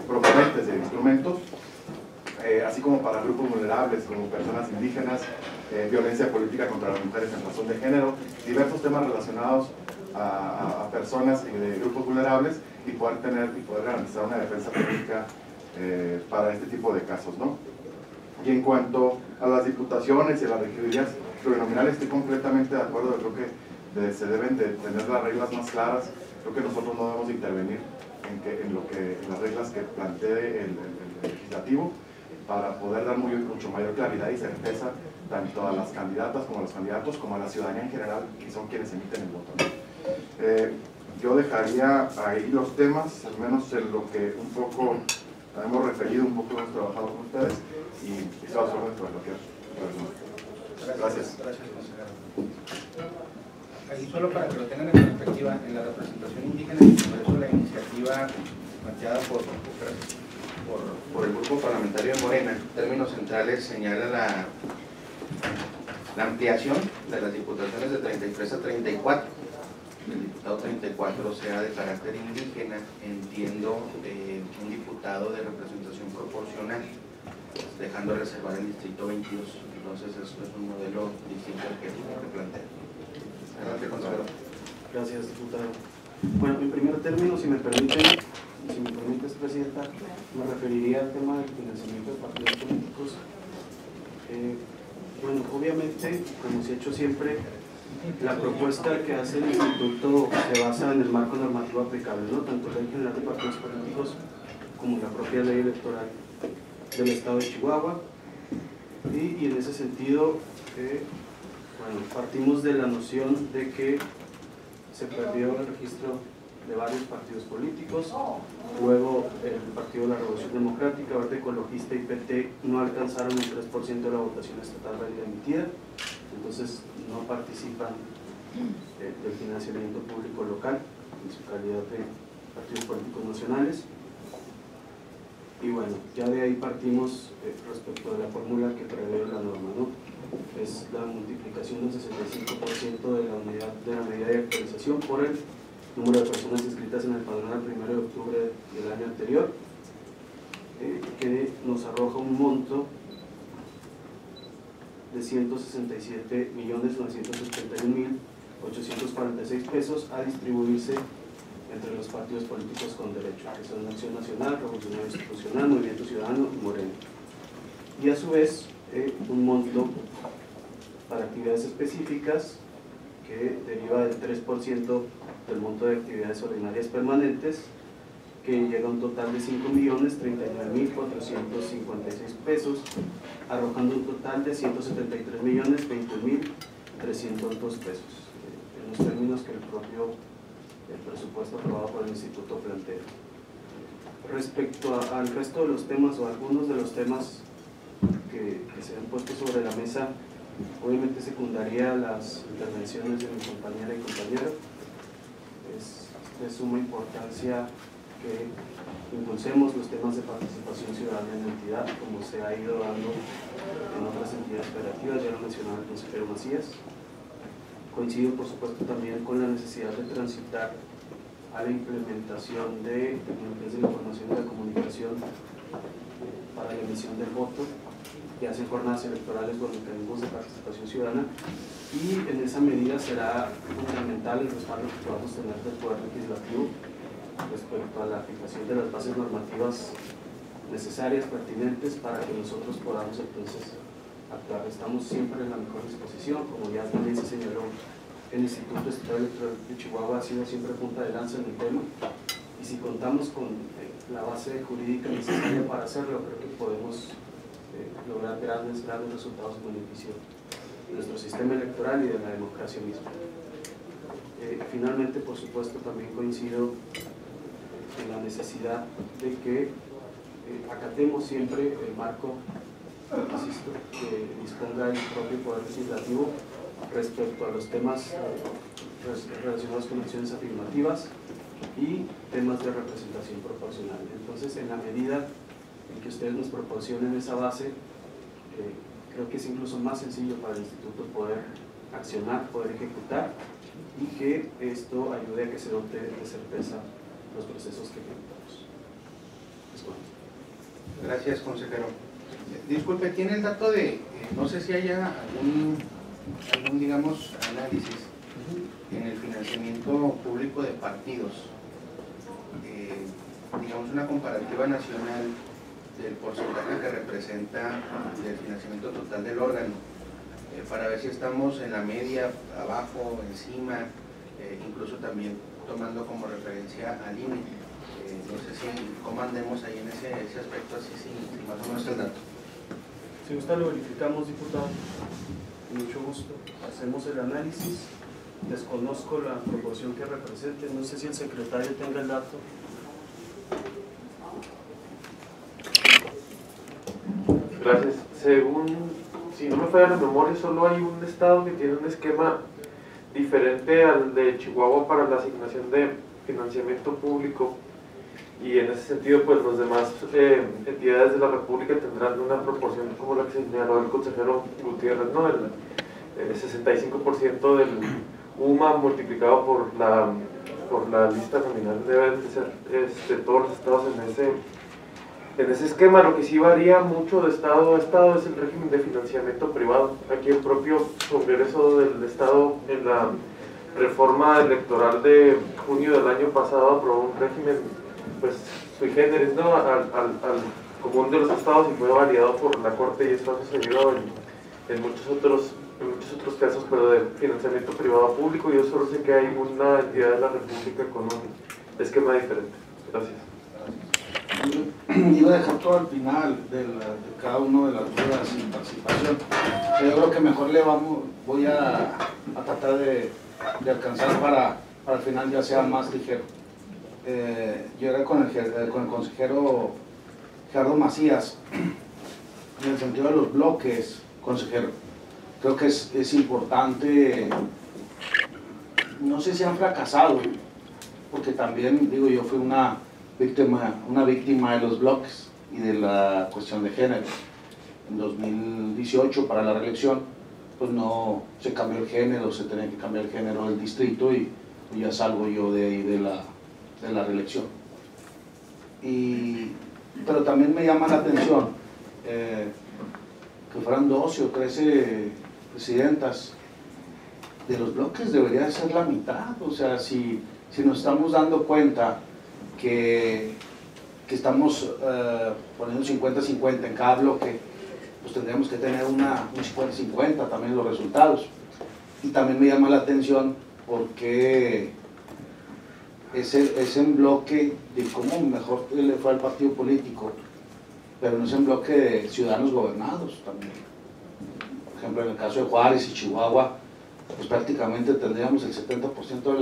S7: proponentes de instrumentos, así como para grupos vulnerables como personas indígenas, violencia política contra las mujeres en razón de género, diversos temas relacionados a personas de grupos vulnerables, y poder garantizar una defensa técnica para este tipo de casos, ¿no? Y en cuanto a las diputaciones y a las regidurías plurinominales, estoy completamente de acuerdo. Creo que se deben de tener las reglas más claras. Creo que nosotros no debemos intervenir en las reglas que plantee el legislativo, para poder dar mucho mayor claridad y certeza tanto a las candidatas como a los candidatos, como a la ciudadanía en general, que son quienes emiten el voto, ¿no? Yo dejaría ahí los temas, al menos en lo que un poco hemos referido, un poco hemos trabajado con ustedes, y estoy a las órdenes para lo que Gracias.
S1: Gracias, consejero. Ahí solo para que lo tengan en perspectiva, en la representación indígena en el Congreso, la iniciativa planteada por el grupo parlamentario de Morena, en términos centrales, señala la ampliación de las diputaciones de 33 a 34. El diputado 34 sea de carácter indígena, entiendo un diputado de representación proporcional, dejando reservar el distrito 22. Entonces eso es un modelo distinto al que plantea. Adelante, consejero.
S8: Gracias, diputado. Bueno, en primer término, si me permites, Presidenta, me referiría al tema del financiamiento de partidos políticos. Bueno, obviamente, como se ha hecho siempre, la propuesta que hace el Instituto se basa en el marco normativo aplicable, ¿no? Tanto la Ley General de Partidos Políticos como la propia Ley Electoral del Estado de Chihuahua. Y en ese sentido, bueno, partimos de la noción de que se perdió el registro de varios partidos políticos, luego el Partido de la Revolución Democrática, Verde Ecologista y PT no alcanzaron el 3% de la votación estatal válida emitida, entonces no participan del financiamiento público local en su calidad de partidos políticos nacionales. Y bueno, ya de ahí partimos respecto de la fórmula que prevé la norma, ¿no? Es la multiplicación del 65% de la medida de actualización por el número de personas inscritas en el padrón al 1 de octubre del año anterior, que nos arroja un monto de 167.981.846 pesos a distribuirse entre los partidos políticos con derecho, que son Acción Nacional, Revolucionario Institucional, Movimiento Ciudadano y Morena. Y a su vez, un monto para actividades específicas que deriva del 3% del monto de actividades ordinarias permanentes, que llega a un total de 5.039.456 pesos, arrojando un total de 173.020.302 pesos, en los términos que el propio presupuesto aprobado por el Instituto plantea. Respecto al resto de los temas o algunos de los temas que se han puesto sobre la mesa, obviamente secundaría las intervenciones de mi compañera y compañero. Es de suma importancia que impulsemos los temas de participación ciudadana en la entidad, como se ha ido dando en otras entidades federativas, ya lo mencionaba el consejero Macías. Coincido, por supuesto, también con la necesidad de transitar a la implementación de tecnologías de la información y la comunicación para la emisión del voto, que hacen jornadas electorales con mecanismos de participación ciudadana, y en esa medida será fundamental el respaldo que podamos tener del Poder Legislativo respecto a la aplicación de las bases normativas necesarias, pertinentes, para que nosotros podamos entonces actuar. Estamos siempre en la mejor disposición, como ya también se señaló, el Instituto Estatal Electoral de Chihuahua ha sido siempre punta de lanza en el tema, y si contamos con la base jurídica necesaria para hacerlo, creo que podemos lograr grandes resultados en beneficio de nuestro sistema electoral y de la democracia misma. Finalmente, por supuesto, también coincido en la necesidad de que acatemos siempre el marco, insisto, que disponga el propio Poder Legislativo respecto a los temas relacionados con acciones afirmativas y temas de representación proporcional. Entonces, en la medida en que ustedes nos proporcionen esa base, creo que es incluso más sencillo para el Instituto poder accionar, poder ejecutar, y que esto ayude a que se dote de certeza los procesos que ejecutamos.
S1: Gracias, consejero. Disculpe, ¿tiene el dato de, no sé si haya algún digamos, análisis en el financiamiento público de partidos, digamos una comparativa nacional del porcentaje que representa del financiamiento total del órgano, para ver si estamos en la media, abajo, encima, incluso también tomando como referencia al INE? No sé si cómo andemos ahí en ese aspecto, así si más o menos el dato.
S8: Si gusta lo verificamos, diputado. Con mucho gusto. Hacemos el análisis. Desconozco la proporción que represente. No sé si el secretario tenga el dato.
S11: Gracias. Según, si no me falla la memoria, solo hay un estado que tiene un esquema diferente al de Chihuahua para la asignación de financiamiento público, y en ese sentido pues los demás entidades de la República tendrán una proporción como la que señaló el consejero Gutiérrez, ¿no? El 65% del UMA multiplicado por la lista nominal deben de ser todos los estados en ese esquema. Lo que sí varía mucho de estado a estado es el régimen de financiamiento privado. Aquí el propio Congreso del Estado, en la reforma electoral de junio del año pasado, aprobó un régimen pues sui generis, ¿no? al común de los estados, y fue validado por la Corte, y esto ha sucedido en muchos otros casos, pero de financiamiento privado público. Yo solo sé que hay una entidad de la República con un esquema diferente. Gracias.
S12: Iba a dejar todo al final de cada uno de las dudas sin participación. Yo creo que mejor voy a tratar de alcanzar para el final ya sea más ligero. Yo era con el consejero Gerardo Macías, en el sentido de los bloques, consejero. Creo que es importante, no sé si han fracasado, porque también, digo, yo fui una víctima de los bloques y de la cuestión de género. En 2018, para la reelección, pues no se cambió el género, se tenía que cambiar el género del distrito, y ya salgo yo de ahí de la reelección. Pero también me llama la atención que fueran 12 o 13 presidentas de los bloques. Debería ser la mitad. O sea, si nos estamos dando cuenta que estamos poniendo 50-50 en cada bloque, pues tendríamos que tener un 50-50 también los resultados. Y también me llama la atención porque es en bloque de cómo mejor le fue al partido político, pero no es en bloque de ciudadanos gobernados también. Por ejemplo, en el caso de Juárez y Chihuahua, pues prácticamente tendríamos el 70%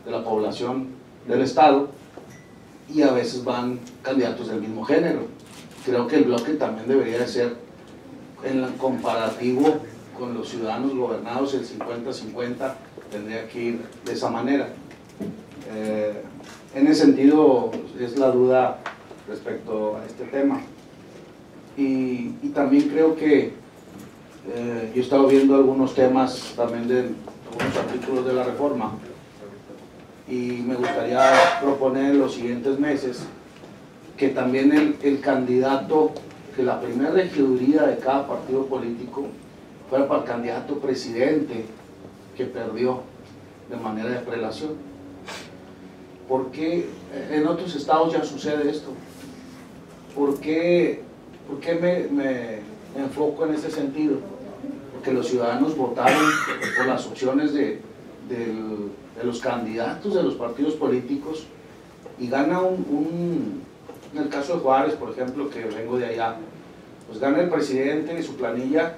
S12: de la población del estado, y a veces van candidatos del mismo género. Creo que el bloque también debería de ser, en el comparativo con los ciudadanos gobernados, el 50-50 tendría que ir de esa manera. En ese sentido es la duda respecto a este tema. Y también creo que yo he estado viendo algunos temas también de algunos artículos de la reforma, y me gustaría proponer en los siguientes meses que también el candidato, que la primera regiduría de cada partido político fuera para el candidato presidente que perdió de manera de prelación. Porque en otros estados ya sucede esto. ¿Por qué me enfoco en ese sentido? Porque los ciudadanos votaron por las opciones de los candidatos de los partidos políticos, y gana en el caso de Juárez, por ejemplo, que vengo de allá, pues gana el presidente y su planilla,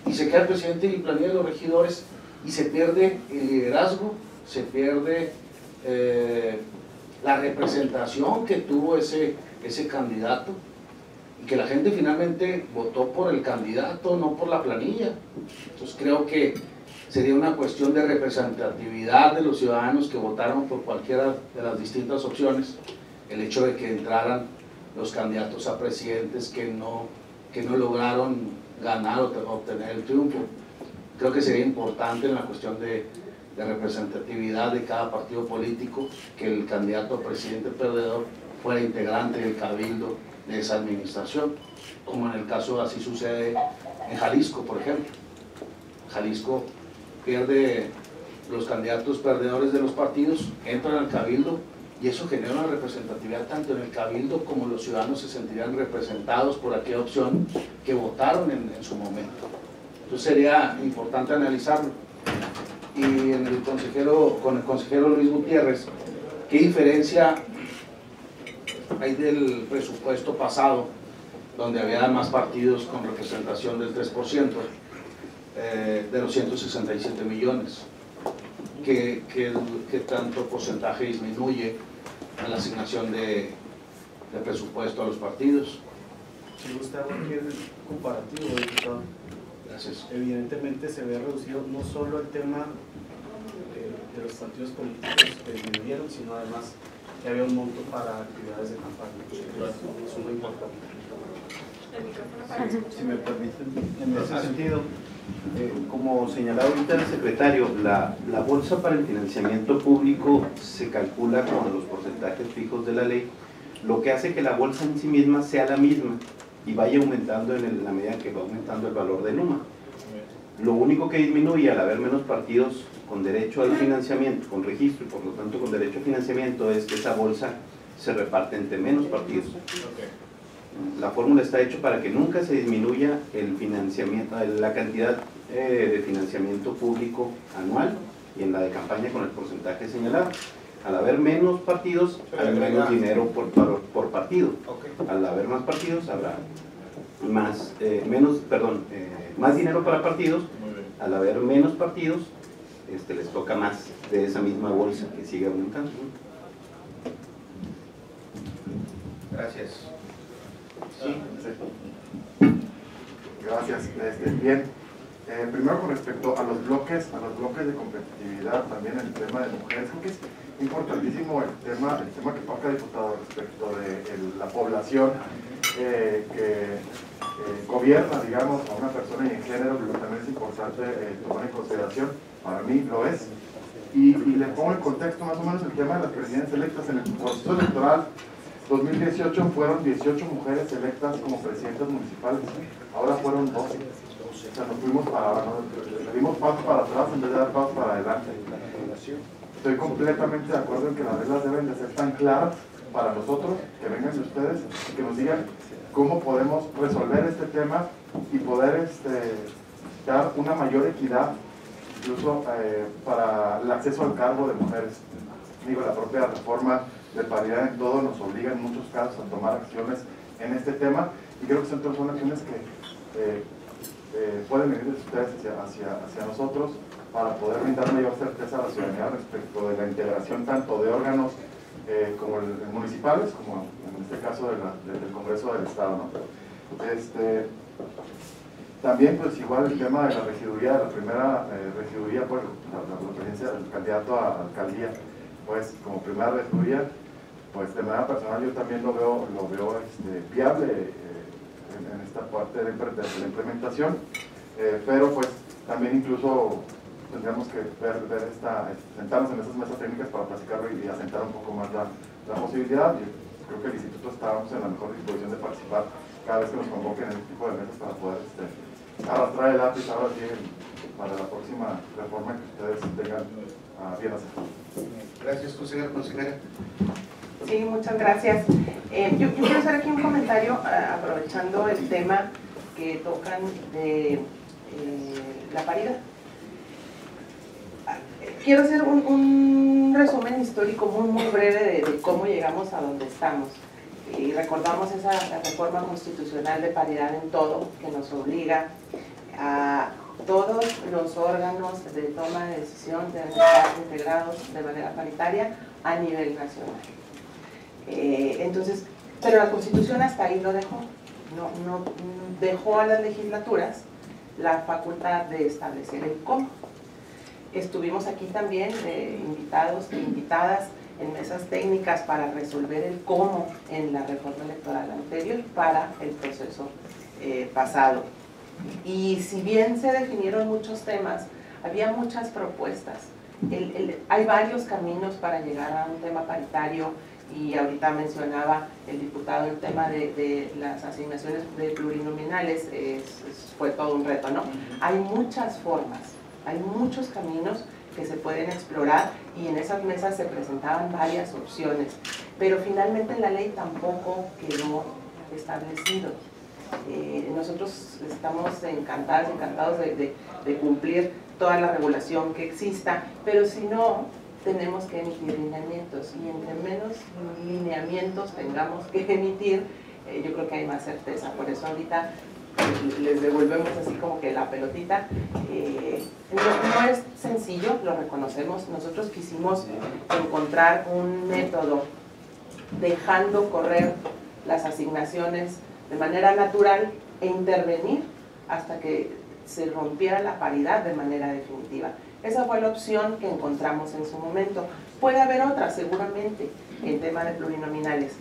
S12: y se queda el presidente y planilla de los regidores, y se pierde el liderazgo, se pierde la representación que tuvo ese candidato, y que la gente finalmente votó por el candidato, no por la planilla. Entonces creo que sería una cuestión de representatividad de los ciudadanos que votaron por cualquiera de las distintas opciones, el hecho de que entraran los candidatos a presidentes que no lograron ganar o obtener el triunfo. Creo que sería importante en la cuestión de representatividad de cada partido político que el candidato a presidente perdedor fuera integrante del cabildo de esa administración, como en el caso así sucede en Jalisco, por ejemplo. Jalisco pierde los candidatos perdedores de los partidos, entran al cabildo, y eso genera una representatividad tanto en el cabildo como los ciudadanos se sentirían representados por aquella opción que votaron en su momento. Entonces sería importante analizarlo. Y con el consejero Luis Gutiérrez, ¿qué diferencia hay del presupuesto pasado, donde había más partidos con representación del 3%, de los 167 millones? ¿Qué tanto porcentaje disminuye a la asignación de presupuesto a los partidos?
S8: Si gusta cualquier comparativo, diputado.
S12: Gracias.
S8: Evidentemente se ve reducido no solo el tema de los partidos políticos que disminuyeron, sino además que había un monto para actividades de campaña. Eso es muy importante.
S13: Si me permiten, en ese sentido, como señalaba ahorita el secretario, la bolsa para el financiamiento público se calcula con los porcentajes fijos de la ley, lo que hace que la bolsa en sí misma sea la misma y vaya aumentando en la medida que va aumentando el valor de Luma. Lo único que disminuye al haber menos partidos con derecho al financiamiento, con registro y por lo tanto con derecho a financiamiento, es que esa bolsa se reparte entre menos partidos. La fórmula está hecha para que nunca se disminuya el financiamiento, la cantidad de financiamiento público anual, y en la de campaña con el porcentaje señalado. Al haber menos partidos, hay menos dinero por partido. Al haber más partidos, habrá más dinero para partidos. Al haber menos partidos, les toca más de esa misma bolsa que sigue aumentando.
S1: Gracias.
S7: Sí. Gracias. Bien. Primero con respecto a los bloques de competitividad, también el tema de mujeres, creo que es importantísimo el tema que toca el diputado respecto de la población que gobierna, digamos, a una persona y en género, pero también es importante tomar en consideración, para mí lo es. Y le pongo en contexto más o menos el tema de las presidencias electas. En el proceso electoral 2018 fueron 18 mujeres electas como presidentas municipales, ahora fueron 12. O sea, le dimos pasos para atrás en vez de dar pasos para adelante. Estoy completamente de acuerdo en que las reglas deben de ser tan claras para nosotros, que vengan de ustedes y que nos digan cómo podemos resolver este tema y poder dar una mayor equidad, incluso para el acceso al cargo de mujeres. digo, la propia reforma de paridad en todo nos obliga en muchos casos a tomar acciones en este tema, y creo que son acciones que pueden venir de ustedes hacia nosotros para poder brindar mayor certeza a la ciudadanía respecto de la integración tanto de órganos como municipales, como en este caso del Congreso del Estado, ¿no? También, pues igual el tema de la regiduría, la primera regiduría, pues la presidencia del candidato a alcaldía, pues como primera regiduría, pues de manera personal yo también lo veo viable en esta parte de la implementación, pero pues también incluso tendríamos que sentarnos en esas mesas técnicas para platicarlo y asentar un poco más la posibilidad. Yo creo que el instituto estábamos en la mejor disposición de participar cada vez que nos convoquen en este tipo de mesas para poder arrastrar el lápiz ahora sí para la próxima reforma que ustedes tengan bien hacer.
S1: Gracias, consejera.
S5: Sí, muchas gracias. Yo quiero hacer aquí un comentario aprovechando el tema que tocan de la paridad. Quiero hacer un resumen histórico muy breve de cómo llegamos a donde estamos. Y recordamos esa reforma constitucional de paridad en todo, que nos obliga a todos los órganos de toma de decisión deben estar integrados de manera paritaria a nivel nacional. Entonces, pero la Constitución hasta ahí lo dejó. No dejó a las legislaturas la facultad de establecer el cómo. Estuvimos aquí también invitados e invitadas en mesas técnicas para resolver el cómo en la reforma electoral anterior para el proceso pasado. Y si bien se definieron muchos temas, había muchas propuestas. Hay varios caminos para llegar a un tema paritario, y ahorita mencionaba el diputado el tema de las asignaciones de plurinominales, fue todo un reto, ¿no? Hay muchas formas, hay muchos caminos que se pueden explorar, y en esas mesas se presentaban varias opciones, pero finalmente en la ley tampoco quedó establecido. Nosotros estamos encantados de cumplir toda la regulación que exista, pero si no, tenemos que emitir lineamientos, y entre menos lineamientos tengamos que emitir, yo creo que hay más certeza. Por eso ahorita les devolvemos así como que la pelotita. No es sencillo, lo reconocemos. Nosotros quisimos encontrar un método dejando correr las asignaciones de manera natural e intervenir hasta que se rompiera la paridad de manera definitiva. Esa fue la opción que encontramos en su momento. Puede haber otras, seguramente, en tema de plurinominales.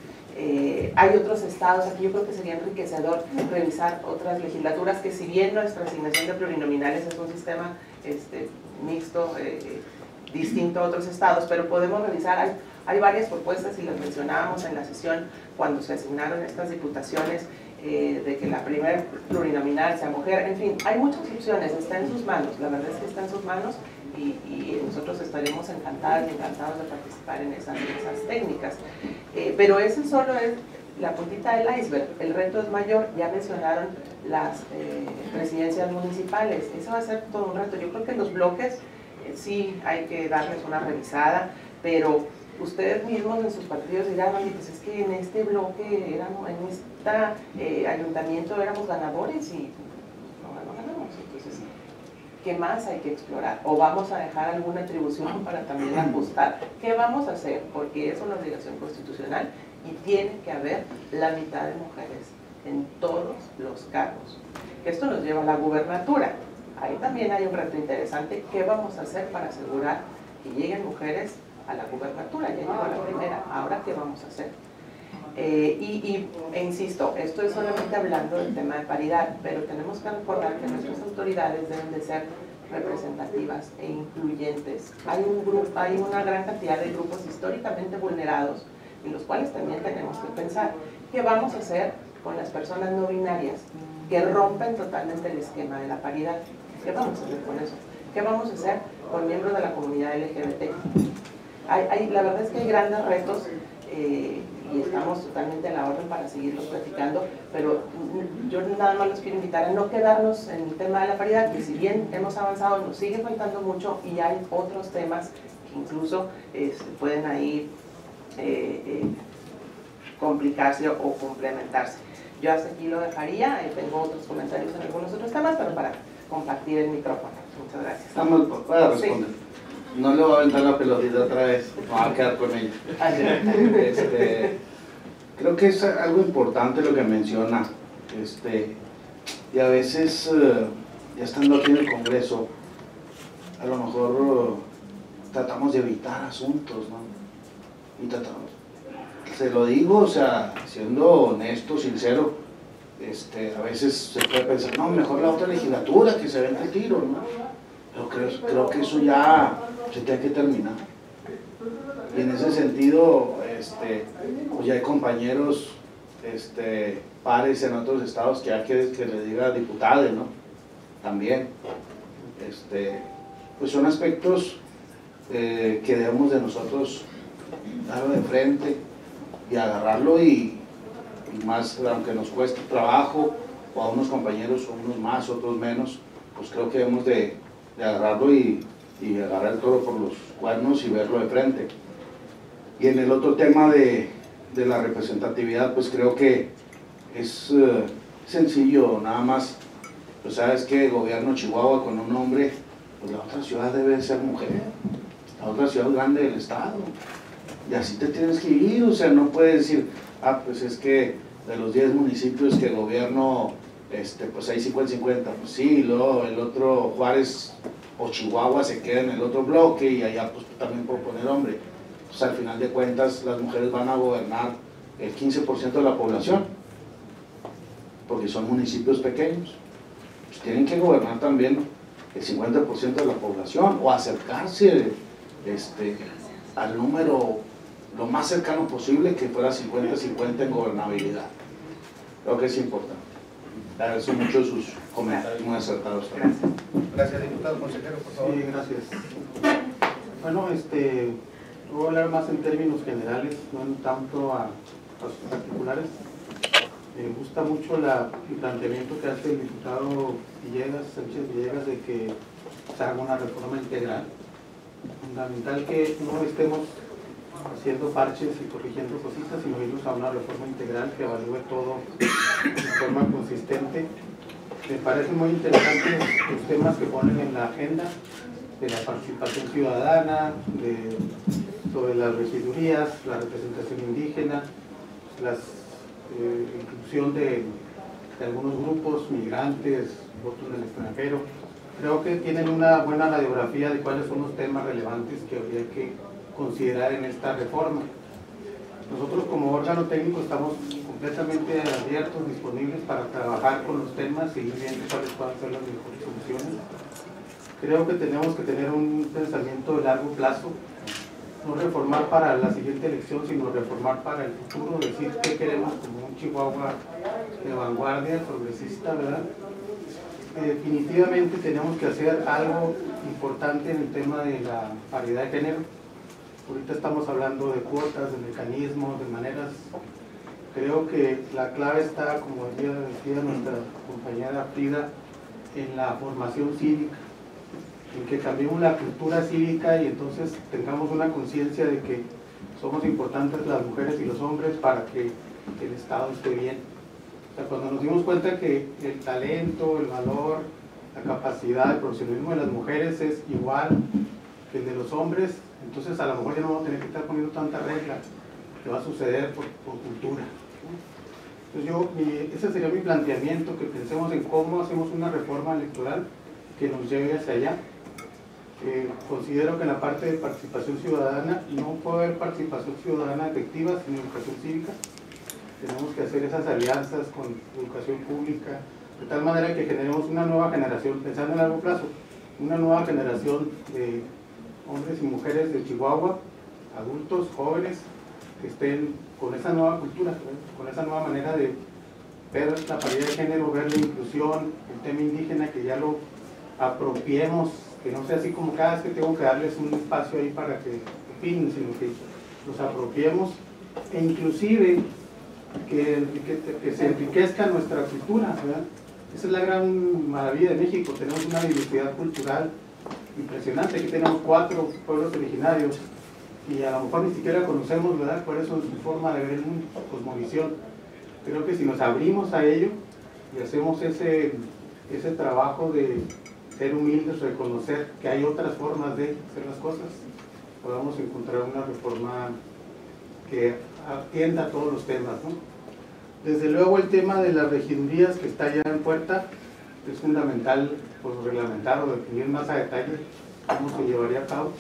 S5: Hay otros estados, aquí yo creo que sería enriquecedor revisar otras legislaturas, que si bien nuestra asignación de plurinominales es un sistema mixto, distinto a otros estados, pero podemos revisar, hay varias propuestas, y las mencionábamos en la sesión cuando se asignaron estas diputaciones, de que la primera plurinominal sea mujer. En fin, hay muchas opciones, está en sus manos, la verdad es que está en sus manos, y nosotros estaremos encantados de participar en esas técnicas. Pero ese solo es la puntita del iceberg, el reto es mayor. Ya mencionaron las presidencias municipales, eso va a ser todo un reto. Yo creo que los bloques sí hay que darles una revisada, pero ustedes mismos en sus partidos dirán, oye, pues es que en este bloque, en este ayuntamiento éramos ganadores y no ganamos. Entonces, ¿qué más hay que explorar? ¿O vamos a dejar alguna atribución para también ajustar? ¿Qué vamos a hacer? Porque es una obligación constitucional y tiene que haber la mitad de mujeres en todos los cargos. Esto nos lleva a la gubernatura. Ahí también hay un reto interesante. ¿Qué vamos a hacer para asegurar que lleguen mujeres a la gubernatura? Ya llegó la primera, ¿ahora qué vamos a hacer? Insisto, esto es solamente hablando del tema de paridad, pero tenemos que recordar que nuestras autoridades deben de ser representativas e incluyentes. Hay una gran cantidad de grupos históricamente vulnerados, en los cuales también tenemos que pensar qué vamos a hacer con las personas no binarias que rompen totalmente el esquema de la paridad. ¿Qué vamos a hacer con eso? ¿Qué vamos a hacer con miembros de la comunidad LGBT? La verdad es que hay grandes retos, y estamos totalmente a la orden para seguirlos platicando, pero yo nada más los quiero invitar a no quedarnos en el tema de la paridad, que si bien hemos avanzado, nos sigue faltando mucho, y hay otros temas que incluso pueden ahí complicarse o complementarse. Yo hasta aquí lo dejaría, tengo otros comentarios en algunos otros temas, pero para compartir el micrófono. Muchas gracias.
S12: Estamos para responder. Sí. No le voy a aventar la pelotita otra vez, me voy a quedar con ella. Creo que es algo importante lo que menciona, y a veces, ya estando aquí en el Congreso, a lo mejor tratamos de evitar asuntos, ¿no? Y tratamos, se lo digo, o sea, siendo honesto, sincero, a veces se puede pensar, no, mejor la otra legislatura, que se vende el tiro, ¿no? Pero creo que eso ya se tiene que terminar. Y en ese sentido, pues ya hay compañeros, pares en otros estados que hay que le diga diputado, ¿no? También, pues son aspectos que debemos de nosotros darlo de frente y agarrarlo y más, aunque nos cueste trabajo, o a unos compañeros, unos más, otros menos, pues creo que debemos de agarrarlo y agarrar el toro por los cuernos y verlo de frente. Y en el otro tema de la representatividad, pues creo que es sencillo, nada más, pues sabes que gobierno Chihuahua con un hombre, pues la otra ciudad debe ser mujer, la otra ciudad grande del estado, y así te tienes que ir, o sea, no puedes decir, pues es que de los 10 municipios que gobierno, pues hay 50-50, pues sí, y luego el otro Juárez o Chihuahua se queda en el otro bloque y allá pues también por poner hombre. Pues al final de cuentas las mujeres van a gobernar el 15% de la población, porque son municipios pequeños. Pues tienen que gobernar también el 50% de la población o acercarse al número lo más cercano posible, que fuera 50-50 en gobernabilidad. Creo que es importante. Agradezco mucho sus comentarios muy acertados.
S1: Gracias, diputado. Consejero, por favor.
S9: Sí, gracias. Bueno, voy a hablar más en términos generales, no en tanto a los particulares. Me gusta mucho el planteamiento que hace el diputado Sánchez Villegas, de que se haga una reforma integral. Fundamental que no estemos haciendo parches y corrigiendo cositas, sino irnos a una reforma integral que evalúe todo de forma consistente. Me parecen muy interesantes los temas que ponen en la agenda de la participación ciudadana, sobre las regidurías, la representación indígena, la inclusión de algunos grupos, migrantes, votos del extranjero. Creo que tienen una buena radiografía de cuáles son los temas relevantes que habría que considerar en esta reforma. Nosotros como órgano técnico estamos completamente abiertos, disponibles para trabajar con los temas y ir viendo cuáles pueden ser las mejores soluciones. Creo que tenemos que tener un pensamiento de largo plazo, no reformar para la siguiente elección, sino reformar para el futuro, decir qué queremos como un Chihuahua de vanguardia, progresista, ¿verdad? Definitivamente tenemos que hacer algo importante en el tema de la paridad de género. Ahorita estamos hablando de cuotas, de mecanismos, de maneras. Creo que la clave está, como decía nuestra compañera Frida, en la formación cívica, en que cambiemos la cultura cívica y entonces tengamos una conciencia de que somos importantes las mujeres y los hombres para que el Estado esté bien. O sea, cuando nos dimos cuenta que el talento, el valor, la capacidad, el profesionalismo de las mujeres es igual que el de los hombres, entonces a lo mejor ya no vamos a tener que estar poniendo tanta regla que va a suceder por cultura. Entonces ese sería mi planteamiento, que pensemos en cómo hacemos una reforma electoral que nos lleve hacia allá. Considero que en la parte de participación ciudadana no puede haber participación ciudadana efectiva sin educación cívica. Tenemos que hacer esas alianzas con educación pública, de tal manera que generemos una nueva generación, pensando en largo plazo, una nueva generación de hombres y mujeres de Chihuahua, adultos, jóvenes, que estén con esa nueva cultura, con esa nueva manera de ver la paridad de género, ver la inclusión, el tema indígena, que ya lo apropiemos, que no sea así como cada vez que tengo que darles un espacio ahí para que opinen, sino que los apropiemos e inclusive que se enriquezca nuestra cultura, ¿verdad? Esa es la gran maravilla de México, tenemos una diversidad cultural impresionante. Aquí tenemos 4 pueblos originarios y a lo mejor ni siquiera conocemos, ¿verdad?, cuál es su forma de ver el mundo, su cosmovisión. Creo que si nos abrimos a ello y hacemos ese trabajo de ser humildes, reconocer que hay otras formas de hacer las cosas, podamos encontrar una reforma que atienda a todos los temas, ¿no? Desde luego el tema de las regidurías que está ya en puerta, es fundamental pues, reglamentar o definir más a detalle cómo se llevaría a cabo.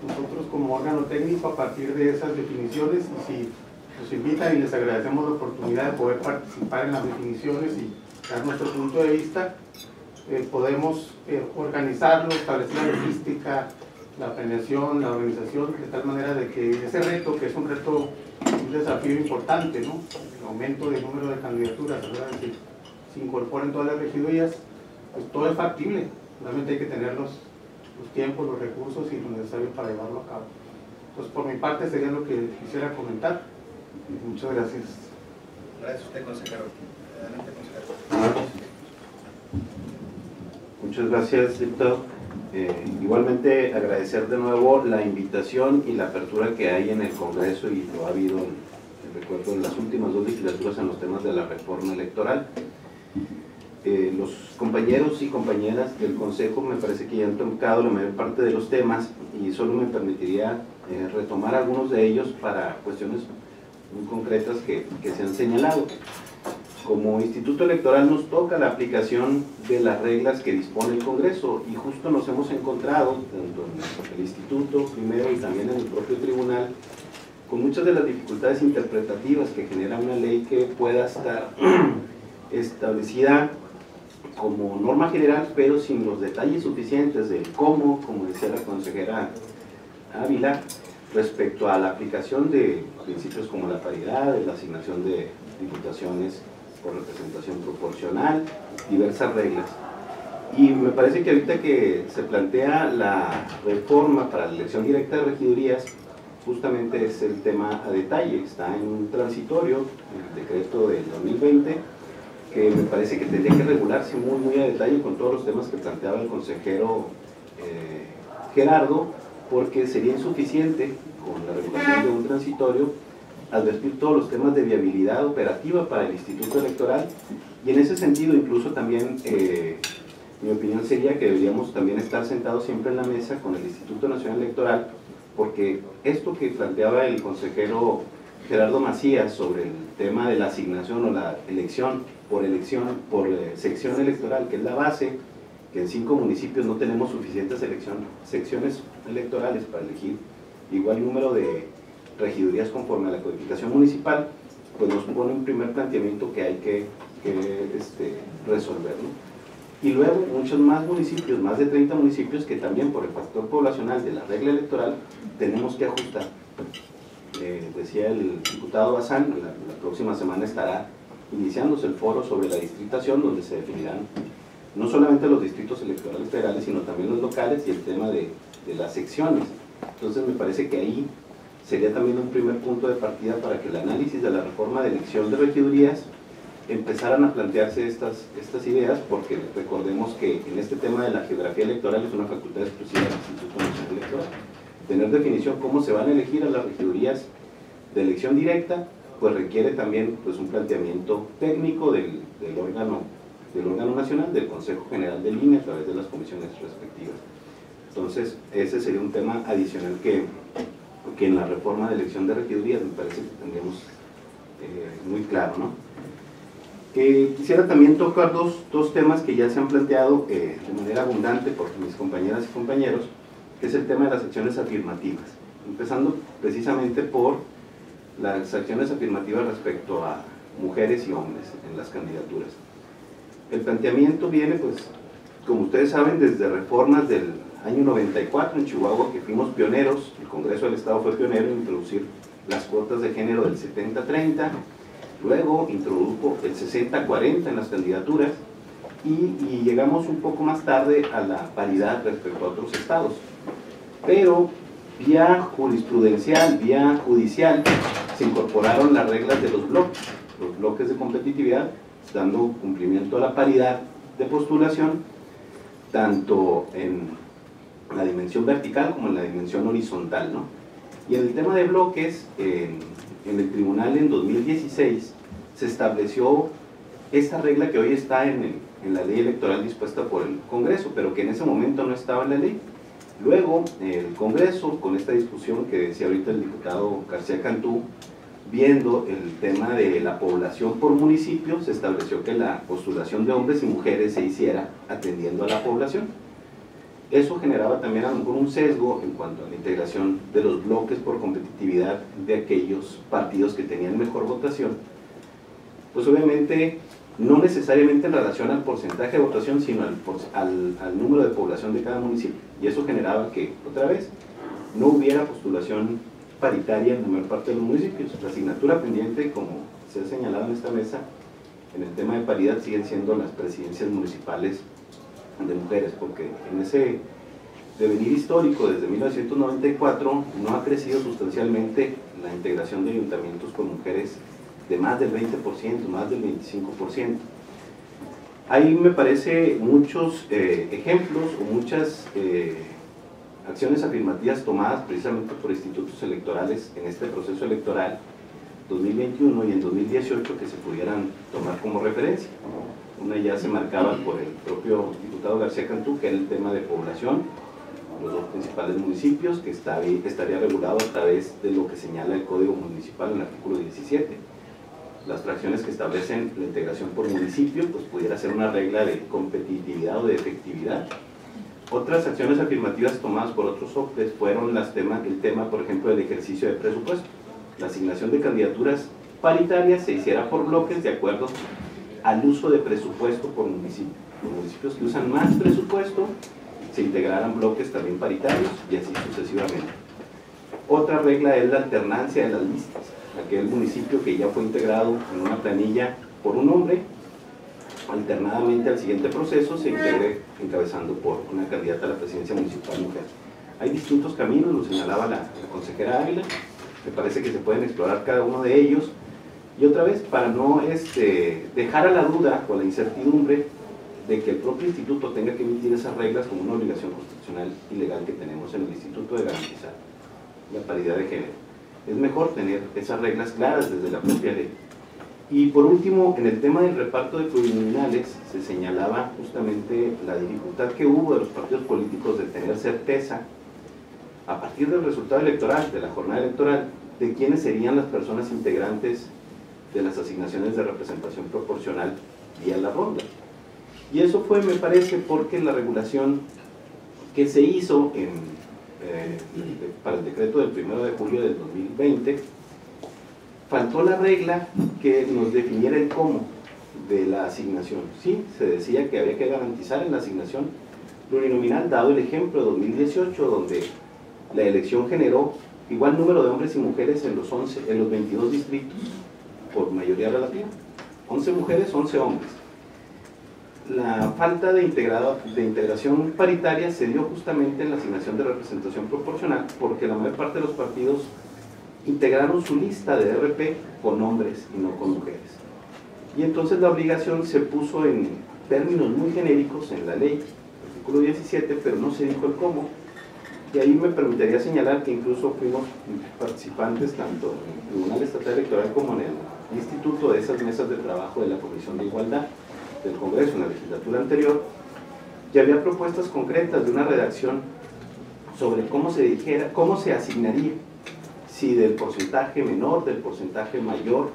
S9: Nosotros como órgano técnico, a partir de esas definiciones, y si nos invitan y les agradecemos la oportunidad de poder participar en las definiciones y dar nuestro punto de vista, podemos organizarlo, establecer la logística, la planeación, la organización, de tal manera de que ese reto, que es un reto, un desafío importante, ¿no?, el aumento del número de candidaturas, ¿verdad?, que se incorporen todas las regidurías, pues todo es factible, solamente hay que tener los tiempos, los recursos y lo necesario para llevarlo a cabo. Entonces, por mi parte sería lo que quisiera comentar. Muchas gracias.
S1: Gracias a usted, consejero. Adelante, consejero.
S13: Muchas gracias, diputado. Igualmente agradecer de nuevo la invitación y la apertura que hay en el Congreso, y lo ha habido, recuerdo, en las últimas 2 legislaturas en los temas de la reforma electoral. Los compañeros y compañeras del Consejo me parece que ya han tocado la mayor parte de los temas, y solo me permitiría retomar algunos de ellos para cuestiones muy concretas que se han señalado. Como Instituto Electoral nos toca la aplicación de las reglas que dispone el Congreso, y justo nos hemos encontrado, tanto en el Instituto primero y también en el propio Tribunal, con muchas de las dificultades interpretativas que genera una ley que pueda estar establecida como norma general, pero sin los detalles suficientes del cómo, como decía la consejera Ávila, respecto a la aplicación de principios como la paridad, la asignación de diputaciones por representación proporcional, diversas reglas. Y me parece que ahorita que se plantea la reforma para la elección directa de regidurías, justamente es el tema a detalle. Está en un transitorio, el decreto del 2020, que me parece que tendría que regularse muy a detalle con todos los temas que planteaba el consejero Gerardo, porque sería insuficiente con la regulación de un transitorio advertir todos los temas de viabilidad operativa para el Instituto Electoral, y en ese sentido incluso también mi opinión sería que deberíamos también estar sentados siempre en la mesa con el Instituto Nacional Electoral, porque esto que planteaba el consejero Gerardo Macías sobre el tema de la asignación o la elección por sección electoral, que es la base, que en 5 municipios no tenemos suficientes secciones electorales para elegir igual número de regidurías conforme a la codificación municipal, pues nos pone un primer planteamiento que hay que resolver, ¿no? Y luego muchos más municipios, más de 30 municipios, que también por el factor poblacional de la regla electoral tenemos que ajustar. Decía el diputado Bazán, la próxima semana estará iniciándose el foro sobre la distritación, donde se definirán no solamente los distritos electorales federales, sino también los locales y el tema de las secciones. Entonces me parece que ahí sería también un primer punto de partida para que el análisis de la reforma de elección de regidurías empezaran a plantearse estas ideas, porque recordemos que en este tema de la geografía electoral es una facultad exclusiva del Instituto Nacional Electoral. Tener definición cómo se van a elegir a las regidurías de elección directa, pues requiere también pues, un planteamiento técnico del órgano nacional, del Consejo General del INE, a través de las comisiones respectivas. Entonces, ese sería un tema adicional que en la reforma de elección de regidurías me parece que tendríamos muy claro, ¿no? Quisiera también tocar dos temas que ya se han planteado de manera abundante por mis compañeras y compañeros, que es el tema de las acciones afirmativas, empezando precisamente por las acciones afirmativas respecto a mujeres y hombres en las candidaturas. El planteamiento viene, pues, como ustedes saben, desde reformas del año 94 en Chihuahua, que fuimos pioneros, el Congreso del Estado fue pionero en introducir las cuotas de género del 70-30, luego introdujo el 60-40 en las candidaturas y llegamos un poco más tarde a la paridad respecto a otros estados. Pero vía jurisprudencial, vía judicial, se incorporaron las reglas de los bloques de competitividad, dando cumplimiento a la paridad de postulación, tanto en la dimensión vertical como en la dimensión horizontal, ¿no? Y en el tema de bloques, en el tribunal en 2016 se estableció esta regla que hoy está en la ley electoral dispuesta por el Congreso, pero que en ese momento no estaba en la ley. Luego, el Congreso, con esta discusión que decía ahorita el diputado García Cantú, viendo el tema de la población por municipio, se estableció que la postulación de hombres y mujeres se hiciera atendiendo a la población. Eso generaba también a lo mejor un sesgo en cuanto a la integración de los bloques por competitividad de aquellos partidos que tenían mejor votación. Pues obviamente no necesariamente en relación al porcentaje de votación, sino al número de población de cada municipio. Y eso generaba que, otra vez, no hubiera postulación paritaria en la mayor parte de los municipios. La asignatura pendiente, como se ha señalado en esta mesa, en el tema de paridad siguen siendo las presidencias municipales de mujeres, porque en ese devenir histórico desde 1994 no ha crecido sustancialmente la integración de ayuntamientos con mujeres de más del 20%, más del 25%. Ahí me parece muchos ejemplos o muchas acciones afirmativas tomadas precisamente por institutos electorales en este proceso electoral 2021 y en 2018 que se pudieran tomar como referencia. Una ya se marcaba por el propio diputado García Cantú, que era el tema de población, los dos principales municipios, que estaría regulado a través de lo que señala el Código Municipal en el artículo 17. Las fracciones que establecen la integración por municipio, pues pudiera ser una regla de competitividad o de efectividad. Otras acciones afirmativas tomadas por otros OPTES fueron el tema, por ejemplo, del ejercicio de presupuesto. La asignación de candidaturas paritarias se hiciera por bloques de acuerdo al uso de presupuesto por municipio. Los municipios que usan más presupuesto se integraran bloques también paritarios y así sucesivamente. Otra regla es la alternancia de las listas. Aquel municipio que ya fue integrado en una planilla por un hombre, alternadamente al siguiente proceso se integre encabezando por una candidata a la presidencia municipal mujer. Hay distintos caminos, lo señalaba la consejera Ávila, me parece que se pueden explorar cada uno de ellos. Y otra vez, para no dejar a la duda o a la incertidumbre de que el propio instituto tenga que emitir esas reglas como una obligación constitucional y legal que tenemos en el instituto de garantizar la paridad de género. Es mejor tener esas reglas claras desde la propia ley. Y por último, en el tema del reparto de plurinominales, se señalaba justamente la dificultad que hubo de los partidos políticos de tener certeza, a partir del resultado electoral, de la jornada electoral, de quiénes serían las personas integrantes de las asignaciones de representación proporcional vía la ronda. Y eso fue, me parece, porque la regulación que se hizo para el decreto del 1 de julio del 2020, faltó la regla que nos definiera el cómo de la asignación. Sí, se decía que había que garantizar en la asignación plurinominal, dado el ejemplo de 2018, donde la elección generó igual número de hombres y mujeres en los 22 distritos, por mayoría relativa, 11 mujeres, 11 hombres. La falta de integración paritaria se dio justamente en la asignación de representación proporcional, porque la mayor parte de los partidos integraron su lista de RP con hombres y no con mujeres. Y entonces la obligación se puso en términos muy genéricos en la ley, artículo 17, pero no se dijo el cómo. Y ahí me permitiría señalar que incluso fuimos participantes tanto en el Tribunal Estatal Electoral como en el Instituto de esas mesas de trabajo de la Comisión de Igualdad del Congreso en la legislatura anterior, y había propuestas concretas de una redacción sobre cómo se asignaría, si del porcentaje menor, del porcentaje mayor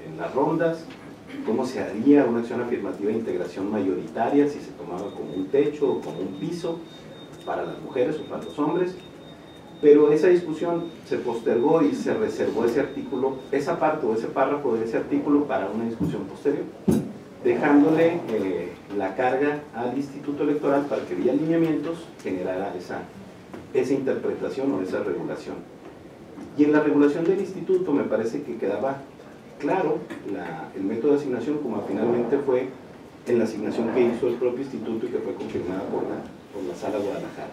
S13: en las rondas, cómo se haría una acción afirmativa de integración mayoritaria, si se tomaba como un techo o como un piso para las mujeres o para los hombres. Pero esa discusión se postergó y se reservó ese artículo, esa parte o ese párrafo de ese artículo para una discusión posterior, dejándole la carga al Instituto Electoral para que vía lineamientos generara esa interpretación o esa regulación. Y en la regulación del instituto me parece que quedaba claro el método de asignación, como finalmente fue en la asignación que hizo el propio instituto y que fue confirmada por la Sala Guadalajara.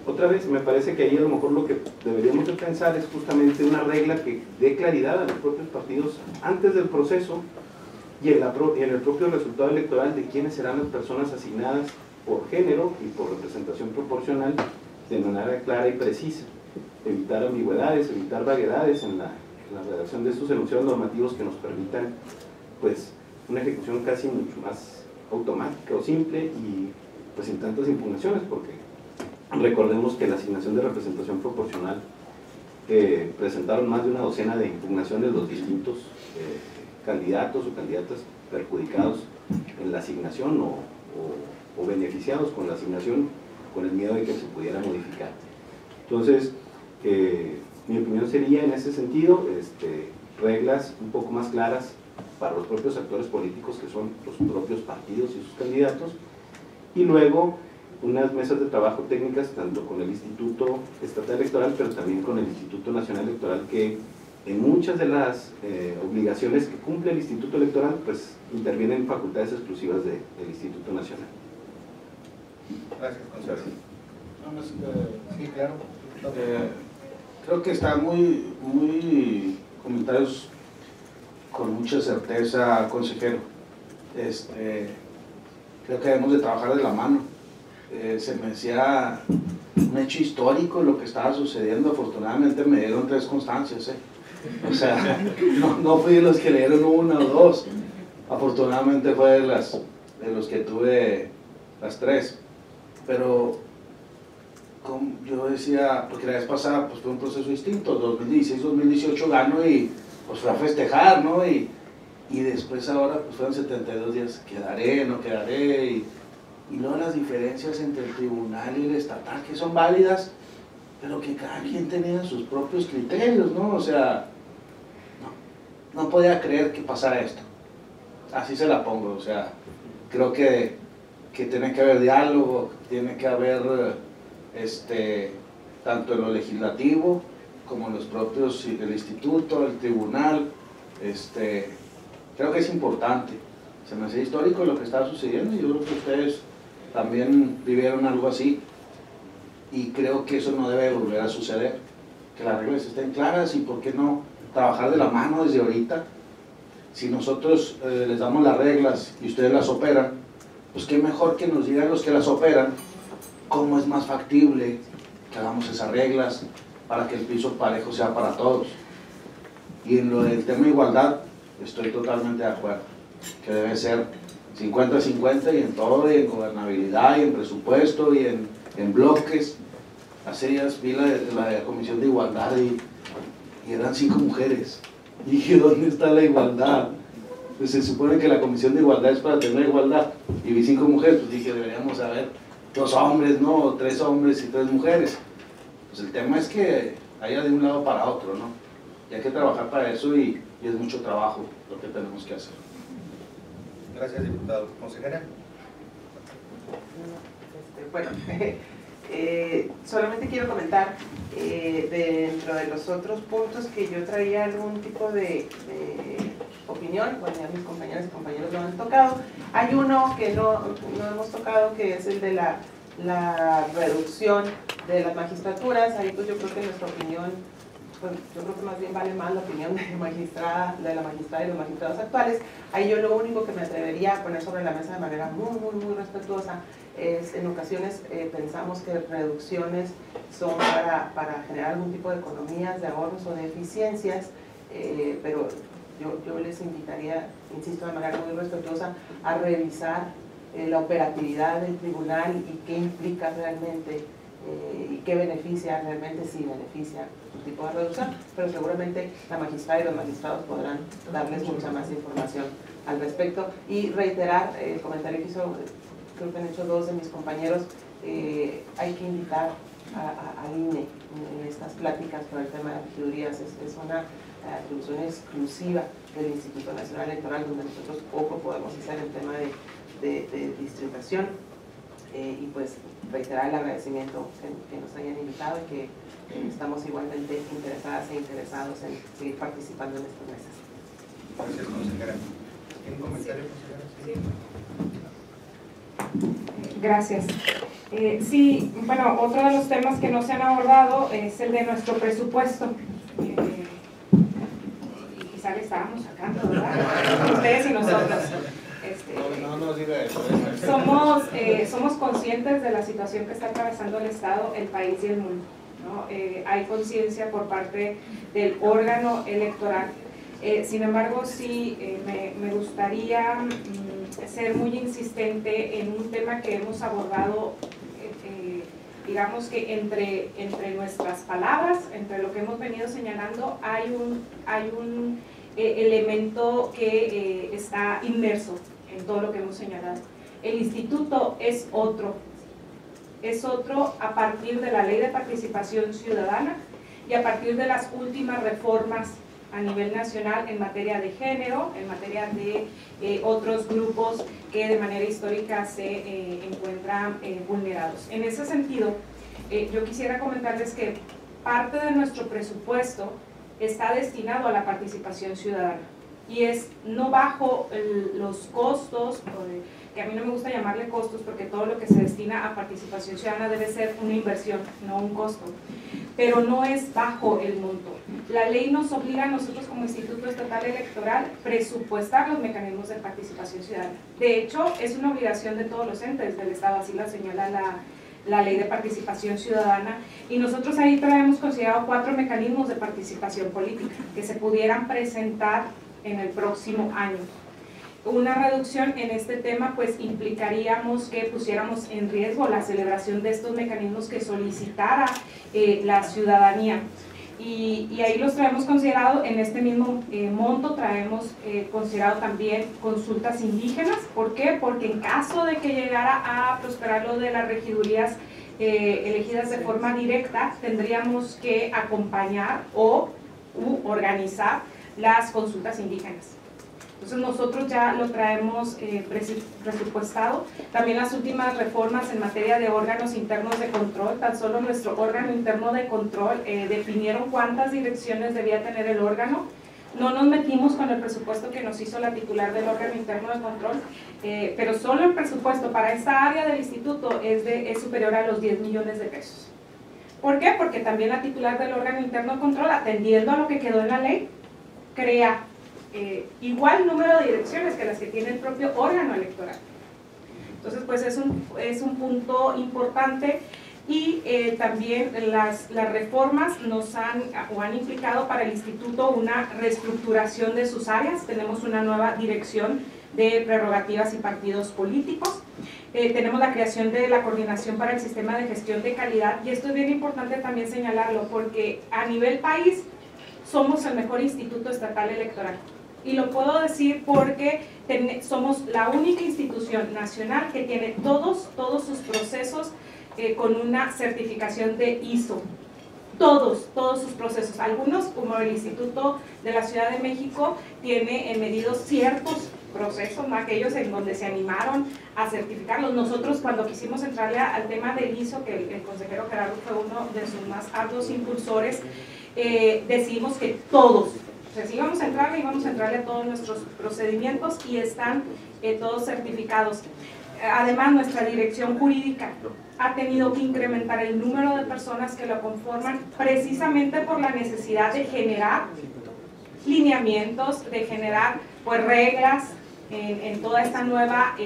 S13: Otra vez, me parece que ahí a lo mejor lo que deberíamos de pensar es justamente una regla que dé claridad a los propios partidos antes del proceso y en el propio resultado electoral de quiénes serán las personas asignadas por género y por representación proporcional de manera clara y precisa, evitar ambigüedades, evitar vaguedades en la redacción de estos enunciados normativos que nos permitan pues una ejecución casi mucho más automática o simple y pues sin tantas impugnaciones, porque recordemos que la asignación de representación proporcional presentaron más de una docena de impugnaciones los distintos candidatos o candidatas perjudicados en la asignación o beneficiados con la asignación, con el miedo de que se pudiera modificar. Entonces, mi opinión sería en ese sentido, reglas un poco más claras para los propios actores políticos, que son los propios partidos y sus candidatos, y luego unas mesas de trabajo técnicas tanto con el Instituto Estatal Electoral, pero también con el Instituto Nacional Electoral, que en muchas de las obligaciones que cumple el Instituto Electoral, pues intervienen facultades exclusivas del Instituto Nacional.
S1: Gracias, consejero.
S12: Sí, claro. Creo que está muy comentarios con mucha certeza, consejero. Creo que debemos de trabajar de la mano. Se me decía un hecho histórico lo que estaba sucediendo. Afortunadamente me dieron 3 constancias, o sea, no fui de los que le dieron 1 o 2, afortunadamente fue de los que tuve las 3, pero como yo decía, porque la vez pasada pues fue un proceso distinto, 2016-2018 gano y pues fue a festejar, ¿no? Y después ahora pues fueron 72 días, quedaré, no quedaré, y luego las diferencias entre el tribunal y el estatal, que son válidas, pero que cada quien tenía sus propios criterios, ¿no? O sea, no podía creer que pasara esto. Así se la pongo, o sea, creo que tiene que haber diálogo, tiene que haber, tanto en lo legislativo, como en los propios, el instituto, el tribunal, creo que es importante. Se me hace histórico lo que está sucediendo y yo creo que ustedes también vivieron algo así. Y creo que eso no debe volver a suceder, que las reglas estén claras y por qué no trabajar de la mano desde ahorita. Si nosotros les damos las reglas y ustedes las operan, pues qué mejor que nos digan los que las operan cómo es más factible que hagamos esas reglas para que el piso parejo sea para todos. Y en lo del tema de igualdad estoy totalmente de acuerdo, que debe ser 50-50 y en todo, y en gobernabilidad y en presupuesto y en bloques. Hace días vi la Comisión de Igualdad y eran 5 mujeres. Y dije, ¿dónde está la igualdad? Pues se supone que la Comisión de Igualdad es para tener igualdad. Y vi 5 mujeres, pues dije, deberíamos haber 2 hombres, ¿no? 3 hombres y 3 mujeres. Pues el tema es que haya de un lado para otro, ¿no? Y hay que trabajar para eso y es mucho trabajo lo que tenemos que hacer.
S1: Gracias, diputado. Consejera.
S5: Bueno, solamente quiero comentar dentro de los otros puntos que yo traía algún tipo de opinión. Bueno, ya mis compañeras y compañeros lo han tocado. Hay uno que no hemos tocado, que es el de la reducción de las magistraturas. Ahí pues yo creo que nuestra opinión, pues yo creo que más bien vale más la opinión de la magistrada y los magistrados actuales. Ahí yo lo único que me atrevería a poner sobre la mesa de manera muy respetuosa es, en ocasiones pensamos que reducciones son para generar algún tipo de economías, de ahorros o de eficiencias, pero yo les invitaría, insisto, de manera muy respetuosa, a revisar la operatividad del tribunal y qué implica realmente y qué beneficia realmente, si beneficia un tipo de reducción, pero seguramente la magistrada y los magistrados podrán darles mucha más información al respecto. Y reiterar el comentario que hizo, creo que han hecho 2 de mis compañeros, hay que invitar al INE en estas pláticas por el tema de regidurías. Es una atribución exclusiva del Instituto Nacional Electoral, donde nosotros poco podemos hacer en tema de distritación. Y pues reiterar el agradecimiento que nos hayan invitado y que estamos igualmente interesadas e interesados en seguir participando en estas mesas.
S1: Gracias, consejera. ¿Tiene un comentario, consejera?
S6: Sí. Gracias. Sí, bueno, otro de los temas que no se han abordado es el de nuestro presupuesto. Y quizá le estábamos sacando, ¿verdad? Ustedes y nosotros.
S9: No diga eso.
S6: Somos conscientes de la situación que está atravesando el Estado, el país y el mundo, ¿no? Hay conciencia por parte del órgano electoral. Sin embargo, sí me gustaría ser muy insistente en un tema que hemos abordado, digamos que entre nuestras palabras, entre lo que hemos venido señalando, hay un elemento que está inmerso en todo lo que hemos señalado. El instituto es otro a partir de la Ley de Participación Ciudadana y a partir de las últimas reformas a nivel nacional en materia de género, en materia de otros grupos que de manera histórica se encuentran vulnerados. En ese sentido, yo quisiera comentarles que parte de nuestro presupuesto está destinado a la participación ciudadana y es no bajo los costos, que a mí no me gusta llamarle costos porque todo lo que se destina a participación ciudadana debe ser una inversión, no un costo, pero no es bajo el monto. La ley nos obliga a nosotros como Instituto Estatal Electoral presupuestar los mecanismos de participación ciudadana. De hecho, es una obligación de todos los entes del Estado, así la señala la Ley de Participación Ciudadana, y nosotros ahí traemos considerado 4 mecanismos de participación política que se pudieran presentar en el próximo año. Una reducción en este tema pues implicaríamos que pusiéramos en riesgo la celebración de estos mecanismos que solicitara la ciudadanía. Y ahí los traemos considerado, en este mismo monto traemos considerado también consultas indígenas. ¿Por qué? Porque en caso de que llegara a prosperar lo de las regidurías elegidas de forma directa, tendríamos que acompañar u organizar las consultas indígenas. Entonces nosotros ya lo traemos presupuestado. También las últimas reformas en materia de órganos internos de control, tan solo nuestro órgano interno de control definieron cuántas direcciones debía tener el órgano. No nos metimos con el presupuesto que nos hizo la titular del órgano interno de control, pero solo el presupuesto para esta área del instituto es superior a los 10 millones de pesos. ¿Por qué? Porque también la titular del órgano interno de control, atendiendo a lo que quedó en la ley, crea igual número de direcciones que las que tiene el propio órgano electoral. Entonces pues es un punto importante. Y también las reformas nos han implicado para el instituto una reestructuración de sus áreas. Tenemos una nueva dirección de prerrogativas y partidos políticos. Tenemos la creación de la coordinación para el sistema de gestión de calidad, y esto es bien importante también señalarlo porque a nivel país somos el mejor instituto estatal electoral. Y lo puedo decir porque somos la única institución nacional que tiene todos sus procesos con una certificación de ISO. Todos sus procesos. Algunos, como el Instituto de la Ciudad de México, tiene medidos ciertos procesos, ¿no? Aquellos en donde se animaron a certificarlos. Nosotros cuando quisimos entrarle al tema del ISO, que el consejero Gerardo fue uno de sus más arduos impulsores, decidimos que todos, o sea, si íbamos a entrarle a todos nuestros procedimientos y están todos certificados. Además, nuestra dirección jurídica ha tenido que incrementar el número de personas que lo conforman precisamente por la necesidad de generar lineamientos, de generar pues reglas en toda esta nueva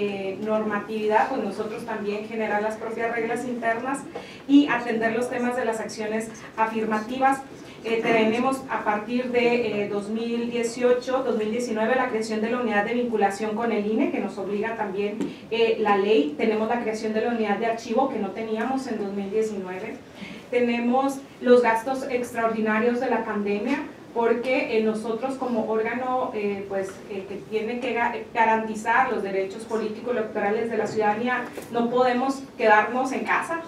S6: normatividad, pues nosotros también generar las propias reglas internas y atender los temas de las acciones afirmativas. Tenemos a partir de 2018-2019 la creación de la unidad de vinculación con el INE, que nos obliga también la ley. Tenemos la creación de la unidad de archivo, que no teníamos en 2019. Tenemos los gastos extraordinarios de la pandemia, porque nosotros como órgano que tiene que garantizar los derechos políticos electorales de la ciudadanía, no podemos quedarnos en casa,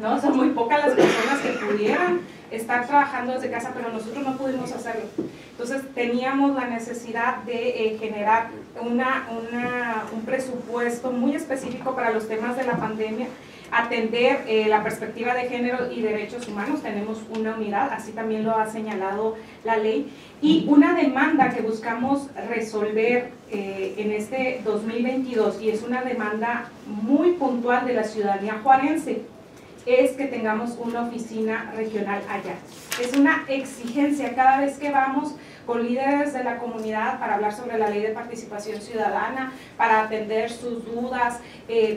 S6: ¿no? Son muy pocas las personas que pudieran estar trabajando desde casa, pero nosotros no pudimos hacerlo. Entonces teníamos la necesidad de generar un presupuesto muy específico para los temas de la pandemia, atender la perspectiva de género y derechos humanos. Tenemos una unidad, así también lo ha señalado la ley, y una demanda que buscamos resolver en este 2022, y es una demanda muy puntual de la ciudadanía juarense, es que tengamos una oficina regional allá. Es una exigencia cada vez que vamos con líderes de la comunidad para hablar sobre la ley de participación ciudadana, para atender sus dudas,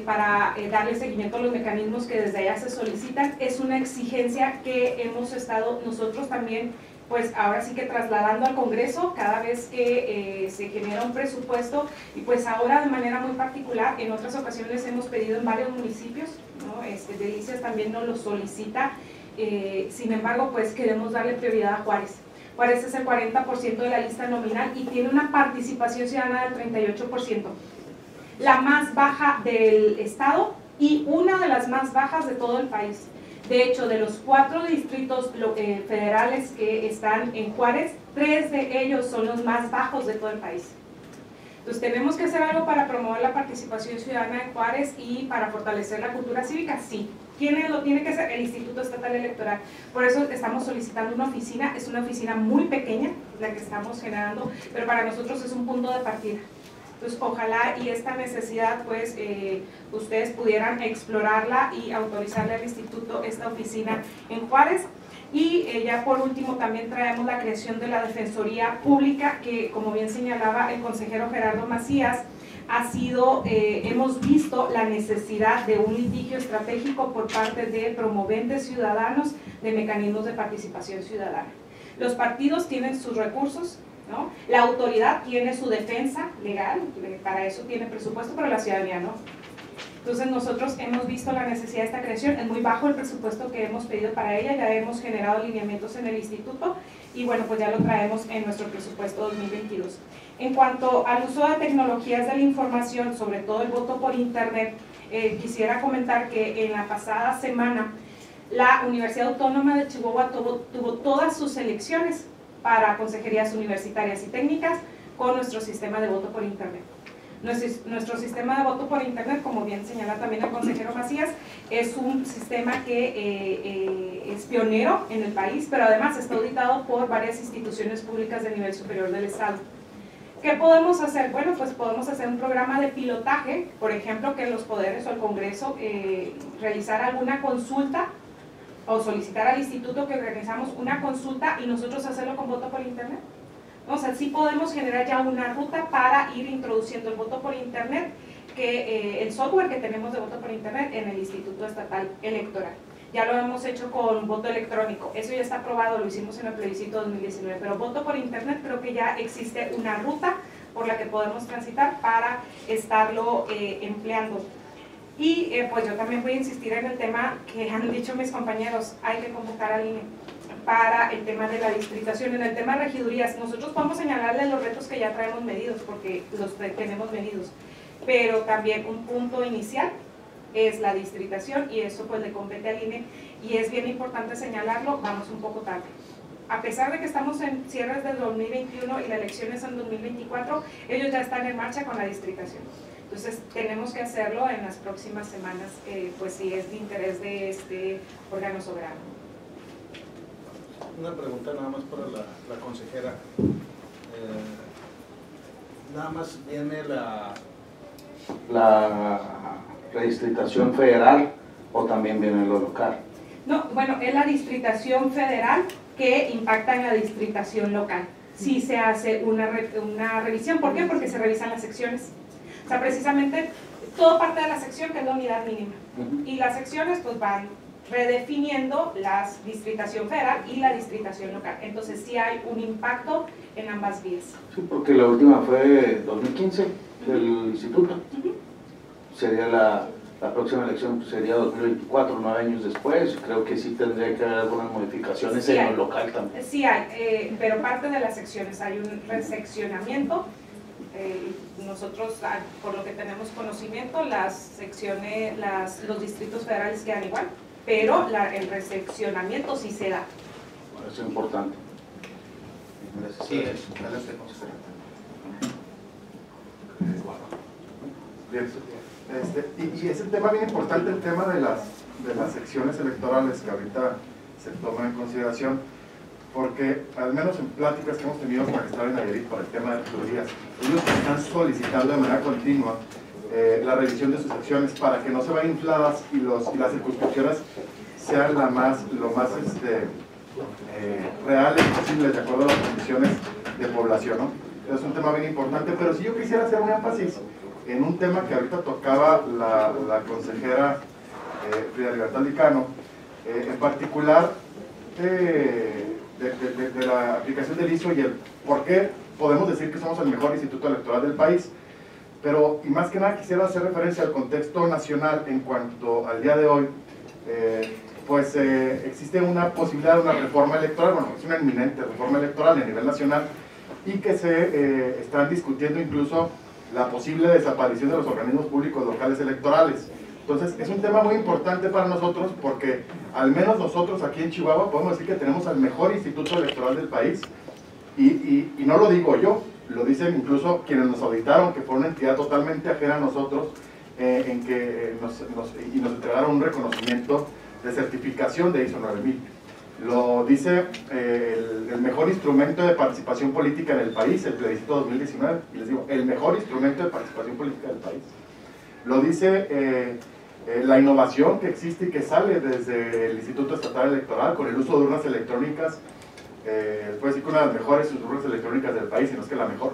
S6: para darle seguimiento a los mecanismos que desde allá se solicitan. Es una exigencia que hemos estado nosotros también, pues ahora sí que trasladando al Congreso cada vez que se genera un presupuesto, y pues ahora de manera muy particular, en otras ocasiones hemos pedido en varios municipios, ¿no? Delicias también nos lo solicita, sin embargo pues queremos darle prioridad a Juárez. Juárez es el 40% de la lista nominal y tiene una participación ciudadana del 38%, la más baja del estado y una de las más bajas de todo el país. De hecho, de los 4 distritos federales que están en Juárez, 3 de ellos son los más bajos de todo el país. Entonces tenemos que hacer algo para promover la participación ciudadana en Juárez y para fortalecer la cultura cívica, sí. ¿Quién lo tiene que hacer? El Instituto Estatal Electoral. Por eso estamos solicitando una oficina, es una oficina muy pequeña la que estamos generando, pero para nosotros es un punto de partida. Entonces ojalá y esta necesidad pues ustedes pudieran explorarla y autorizarle al instituto esta oficina en Juárez. Y ya por último también traemos la creación de la Defensoría Pública, que como bien señalaba el consejero Gerardo Macías, ha sido, hemos visto la necesidad de un litigio estratégico por parte de promoventes ciudadanos de mecanismos de participación ciudadana. Los partidos tienen sus recursos, ¿no? La autoridad tiene su defensa legal, para eso tiene presupuesto, pero la ciudadanía no. Entonces nosotros hemos visto la necesidad de esta creación, es muy bajo el presupuesto que hemos pedido para ella, ya hemos generado lineamientos en el instituto y bueno, pues ya lo traemos en nuestro presupuesto 2022. En cuanto al uso de tecnologías de la información, sobre todo el voto por internet, quisiera comentar que en la pasada semana la Universidad Autónoma de Chihuahua tuvo todas sus elecciones para consejerías universitarias y técnicas con nuestro sistema de voto por internet. Nuestro sistema de voto por internet, como bien señala también el consejero Macías, es un sistema que es pionero en el país, pero además está auditado por varias instituciones públicas de nivel superior del Estado. ¿Qué podemos hacer? Bueno, pues podemos hacer un programa de pilotaje, por ejemplo, que los poderes o el Congreso realizar alguna consulta o solicitar al instituto que organizamos una consulta y nosotros hacerlo con voto por internet. O sea, sí podemos generar ya una ruta para ir introduciendo el voto por internet, que el software que tenemos de voto por internet en el Instituto Estatal Electoral. Ya lo hemos hecho con voto electrónico, eso ya está aprobado, lo hicimos en el plebiscito 2019, pero voto por internet creo que ya existe una ruta por la que podemos transitar para estarlo empleando. Y pues yo también voy a insistir en el tema que han dicho mis compañeros, hay que convocar al INE para el tema de la distritación. En el tema de regidurías, nosotros podemos señalarles los retos que ya traemos medidos, porque los tenemos medidos, pero también un punto inicial es la distritación y eso pues le compete al INE y es bien importante señalarlo, vamos un poco tarde. A pesar de que estamos en cierres del 2021 y la elección es en 2024, ellos ya están en marcha con la distritación. Entonces tenemos que hacerlo en las próximas semanas, pues si es de interés de este órgano soberano.
S12: Una pregunta nada más para la consejera. Nada más viene la redistritación federal o también viene lo local.
S6: No, bueno, es la distritación federal que impacta en la distritación local. Sí se hace una revisión. ¿Por qué? Porque se revisan las secciones. O sea, precisamente todo parte de la sección, que es la unidad mínima. Y las secciones pues van redefiniendo la distritación federal y la distritación local. Entonces sí hay un impacto en ambas vías.
S12: Sí, porque la última fue 2015 del instituto. Sería la próxima elección sería 2024, 9 años después. Creo que sí tendría que haber algunas modificaciones sí en lo local también.
S6: Sí hay, pero parte de las secciones hay un reseccionamiento. Nosotros, por lo que tenemos conocimiento, las secciones, los distritos federales quedan igual, pero el reseccionamiento sí se da.
S12: Bueno, eso es importante.
S1: Gracias. Sí, adelante, consejera.
S7: Bien. Y es un tema bien importante, el tema de las secciones electorales que ahorita se toman en consideración, porque al menos en pláticas que hemos tenido con el Estado de Nayarit por el tema de regidurías, ellos están solicitando de manera continua la revisión de sus secciones para que no se vayan infladas y las circunscripciones sean lo más reales posibles de acuerdo a las condiciones de población, ¿no? Es un tema bien importante, pero si yo quisiera hacer un énfasis en un tema que ahorita tocaba la consejera Frida Libertad Licano, en particular de la aplicación del ISO y el por qué podemos decir que somos el mejor instituto electoral del país. Pero, y más que nada, quisiera hacer referencia al contexto nacional en cuanto al día de hoy, existe una posibilidad de una reforma electoral, bueno, es una inminente reforma electoral a nivel nacional, y que se están discutiendo incluso la posible desaparición de los organismos públicos locales electorales. Entonces, es un tema muy importante para nosotros porque al menos nosotros aquí en Chihuahua podemos decir que tenemos al mejor instituto electoral del país, y no lo digo yo, lo dicen incluso quienes nos auditaron, que fue una entidad totalmente ajena a nosotros, en que nos entregaron un reconocimiento de certificación de ISO 9000. Lo dice el mejor instrumento de participación política en el país, el plebiscito 2019, y les digo, el mejor instrumento de participación política del país. Lo dice la innovación que existe y que sale desde el Instituto Estatal Electoral con el uso de urnas electrónicas. Puedo decir que una de las mejores urnas electrónicas del país, si no es que la mejor.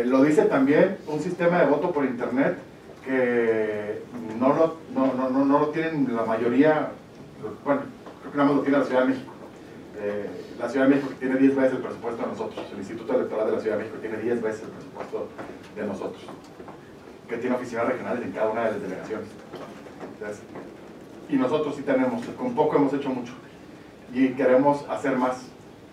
S7: Lo dice también un sistema de voto por internet que no lo tienen la mayoría, bueno, creo que nada más lo tiene la Ciudad de México. La Ciudad de México tiene 10 veces el presupuesto de nosotros, el Instituto Electoral de la Ciudad de México tiene 10 veces el presupuesto de nosotros, que tiene oficinas regionales en cada una de las delegaciones. Entonces, y nosotros sí tenemos, con poco hemos hecho mucho, y queremos hacer más.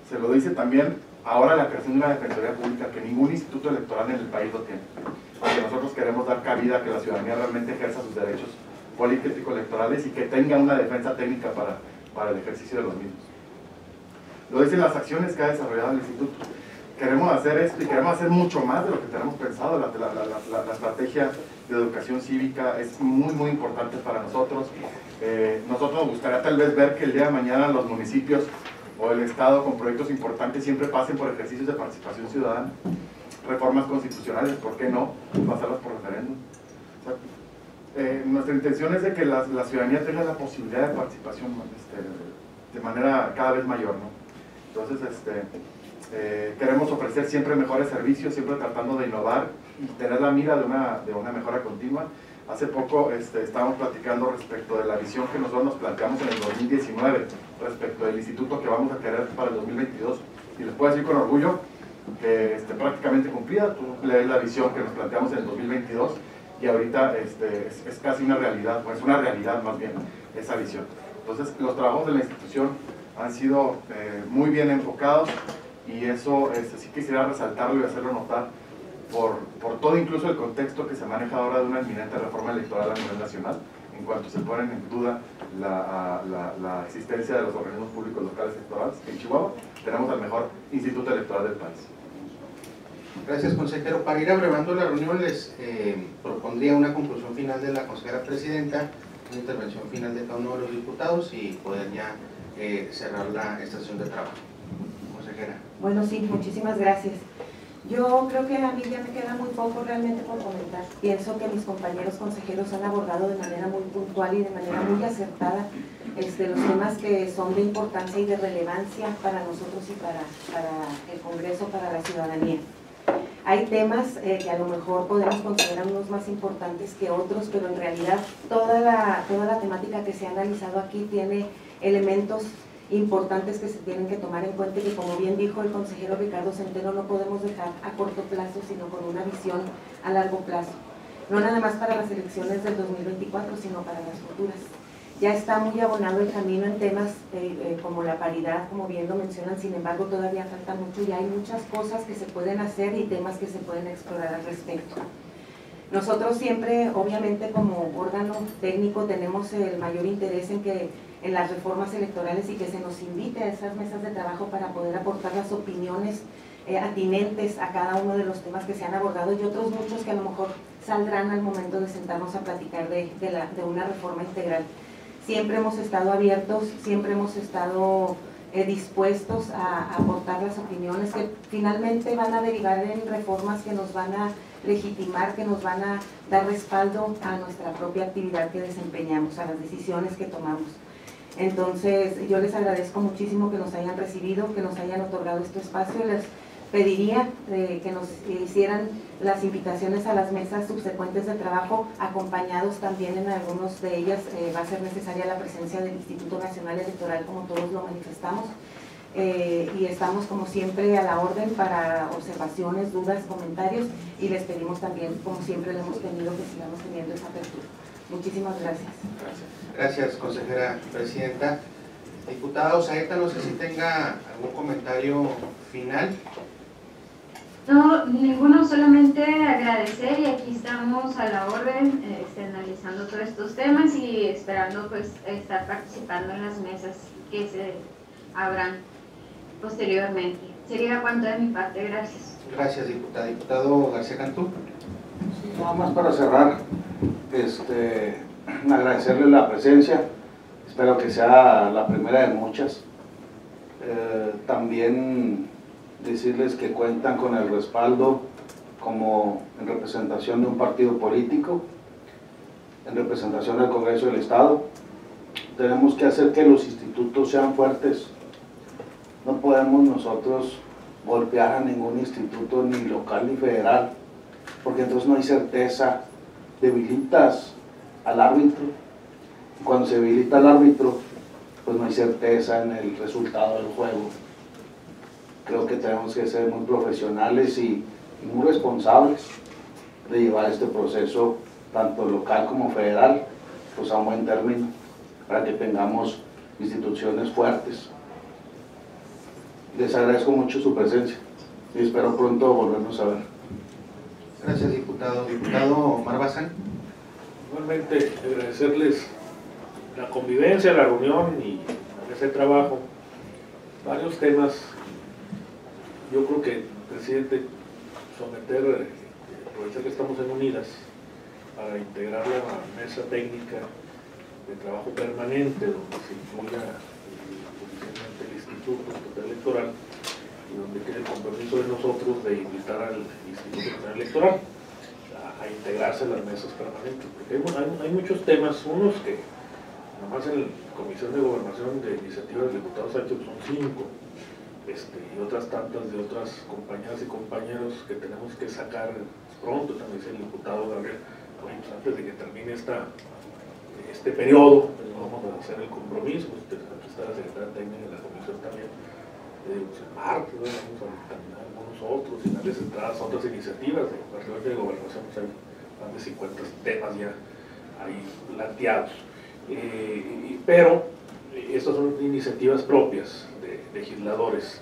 S7: Se lo dice también ahora la creación de una defensoría pública que ningún instituto electoral en el país lo tiene, porque nosotros queremos dar cabida a que la ciudadanía realmente ejerza sus derechos político-electorales y que tenga una defensa técnica para el ejercicio de los mismos. Lo dicen las acciones que ha desarrollado el instituto. Queremos hacer esto y queremos hacer mucho más de lo que tenemos pensado. La estrategia de educación cívica es muy importante para nosotros. Nosotros nos gustaría tal vez ver que el día de mañana los municipios o el Estado con proyectos importantes siempre pasen por ejercicios de participación ciudadana, reformas constitucionales, ¿por qué no? Pasarlas por referéndum. O sea, nuestra intención es de que la ciudadanía tenga la posibilidad de participación de manera cada vez mayor, ¿no? Entonces, queremos ofrecer siempre mejores servicios, siempre tratando de innovar y tener la mira de una mejora continua. Hace poco estábamos platicando respecto de la visión que nosotros nos planteamos en el 2019, respecto del instituto que vamos a querer para el 2022. Y les puedo decir con orgullo que prácticamente cumplida. Tú lees la visión que nos planteamos en el 2022 y ahorita es casi una realidad, pues una realidad más bien, esa visión. Entonces, los trabajos de la institución han sido muy bien enfocados y eso sí quisiera resaltarlo y hacerlo notar por todo incluso el contexto que se maneja ahora de una inminente reforma electoral a nivel nacional, en cuanto se ponen en duda la existencia de los organismos públicos locales electorales. En Chihuahua tenemos el mejor instituto electoral del país.
S1: Gracias, consejero. Para ir abrevando la reunión, les propondría una conclusión final de la consejera presidenta, una intervención final de cada uno de los diputados y poder ya cerrar esta sesión de trabajo. Consejera.
S5: Bueno, sí, muchísimas gracias. Yo creo que a mí ya me queda muy poco realmente por comentar. Pienso que mis compañeros consejeros han abordado de manera muy puntual y de manera muy acertada los temas que son de importancia y de relevancia para nosotros y para el Congreso, para la ciudadanía. Hay temas que a lo mejor podemos considerar unos más importantes que otros, pero en realidad toda la temática que se ha analizado aquí tiene elementos importantes que se tienen que tomar en cuenta y que, como bien dijo el consejero Ricardo Centeno, no podemos dejar a corto plazo, sino con una visión a largo plazo. No nada más para las elecciones del 2024, sino para las futuras. Ya está muy abonado el camino en temas como la paridad, como bien lo mencionan, sin embargo todavía falta mucho y hay muchas cosas que se pueden hacer y temas que se pueden explorar al respecto. Nosotros siempre, obviamente, como órgano técnico tenemos el mayor interés en las reformas electorales y que se nos invite a esas mesas de trabajo para poder aportar las opiniones atinentes a cada uno de los temas que se han abordado y otros muchos que a lo mejor saldrán al momento de sentarnos a platicar de una reforma integral. Siempre hemos estado abiertos, siempre hemos estado dispuestos a aportar las opiniones que finalmente van a derivar en reformas que nos van a legitimar, que nos van a dar respaldo a nuestra propia actividad que desempeñamos, a las decisiones que tomamos. Entonces, yo les agradezco muchísimo que nos hayan recibido, que nos hayan otorgado este espacio. Les pediría que nos hicieran las invitaciones a las mesas subsecuentes de trabajo, acompañados también en algunos de ellas. Va a ser necesaria la presencia del Instituto Nacional Electoral, como todos lo manifestamos. Y estamos como siempre a la orden para observaciones, dudas, comentarios, y les pedimos también, como siempre lo hemos tenido, que sigamos teniendo esa apertura. Muchísimas gracias.
S1: Gracias, consejera presidenta. Diputado Saeta, no sé si tenga algún comentario final.
S3: No, ninguno, solamente agradecer, y aquí estamos a la orden, analizando todos estos temas y esperando pues estar participando en las mesas que se abran posteriormente. Sería cuanto de mi parte, gracias.
S1: Gracias, diputada. Diputado García Cantú.
S12: Nada más para cerrar, agradecerle la presencia, espero que sea la primera de muchas. También decirles que cuentan con el respaldo como en representación de un partido político, en representación del Congreso del Estado. Tenemos que hacer que los institutos sean fuertes. No podemos nosotros golpear a ningún instituto, ni local ni federal, porque entonces no hay certeza. Debilitas al árbitro, y cuando se debilita al árbitro, pues no hay certeza en el resultado del juego. Creo que tenemos que ser muy profesionales y muy responsables de llevar este proceso, tanto local como federal, pues a un buen término, para que tengamos instituciones fuertes. Les agradezco mucho su presencia y espero pronto volvernos a ver.
S1: Gracias, diputado. Diputado Omar Bazán.
S2: Igualmente, agradecerles la convivencia, la reunión y ese trabajo. Varios temas. Yo creo que, presidente, aprovechar que estamos en Unidas para integrarlo a la mesa técnica de trabajo permanente, donde se incluya oficialmente el Instituto Estatal Electoral y donde quede el compromiso de nosotros de invitar al Instituto Nacional Electoral a integrarse a las mesas permanentes, porque hay muchos temas, unos que nomás en la Comisión de Gobernación de Iniciativa del diputado Sánchez son 5, y otras tantas de otras compañeras y compañeros que tenemos que sacar pronto. También dice el diputado Gabriel, pues antes de que termine este periodo, pues vamos a hacer el compromiso. Está la secretaria técnica de la comisión también, el martes, ¿no? Vamos a terminar algunos otros y darles entradas a otras iniciativas de de gobernación. Pues hay más de 50 temas ya ahí planteados, pero estas son iniciativas propias de legisladores,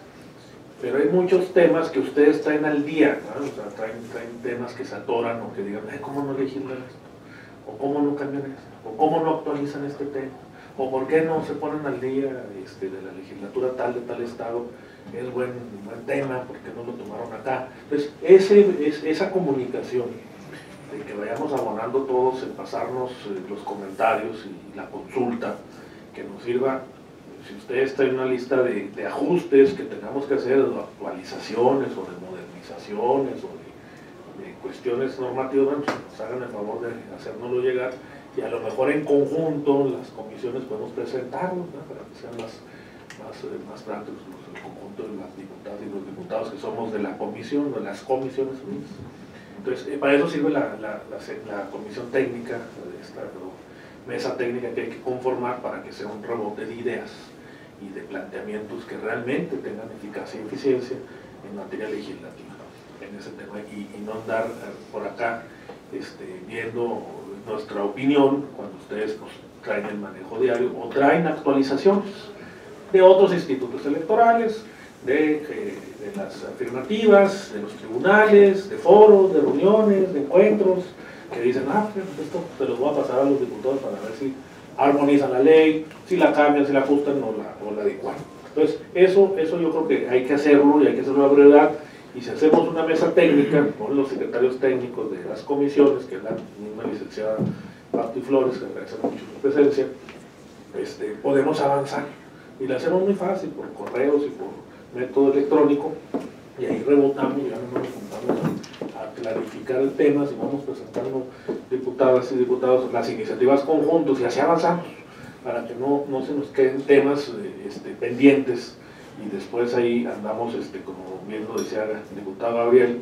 S2: pero hay muchos temas que ustedes traen al día, ¿no? O sea, traen temas que se atoran o que digan, ¿cómo no legislan esto? ¿O cómo no cambian esto? ¿O cómo no actualizan este tema? ¿O por qué no se ponen al día de la legislatura tal de tal estado? Es buen tema, ¿por qué no lo tomaron acá? Entonces, esa comunicación, de que vayamos abonando todos en pasarnos los comentarios y la consulta, que nos sirva. Si ustedes traen una lista de ajustes que tengamos que hacer, de actualizaciones o de modernizaciones o de cuestiones normativas, bueno, pues hagan el favor de hacérnoslo llegar, y a lo mejor en conjunto las comisiones podemos presentarlos, ¿no? Para que sean más prácticos el conjunto de las diputadas y los diputados que somos de la comisión, de las comisiones unidas. Entonces, para eso sirve la comisión técnica, esta mesa técnica que hay que conformar para que sea un rebote de ideas y de planteamientos que realmente tengan eficacia y eficiencia en materia legislativa en ese tema, y no andar por acá viendo nuestra opinión cuando ustedes pues, traen el manejo diario o traen actualizaciones de otros institutos electorales, de las afirmativas, de los tribunales, de foros, de reuniones, de encuentros, que dicen, pues esto se los voy a pasar a los diputados para ver si armonizan la ley, si la cambian, si la ajustan o la adecuan. Entonces, eso yo creo que hay que hacerlo y hay que hacerlo a la brevedad, y si hacemos una mesa técnica con los secretarios técnicos de las comisiones, que es la misma licenciada Pati Flores, que agradece mucho su presencia, podemos avanzar, y lo hacemos muy fácil, por correos y por método electrónico, y ahí rebotamos y ya nos juntamos a clarificar el tema, si vamos presentando diputadas y diputados las iniciativas conjuntos, y así avanzamos. para que no se nos queden temas pendientes y después ahí andamos, como bien lo decía el diputado Gabriel,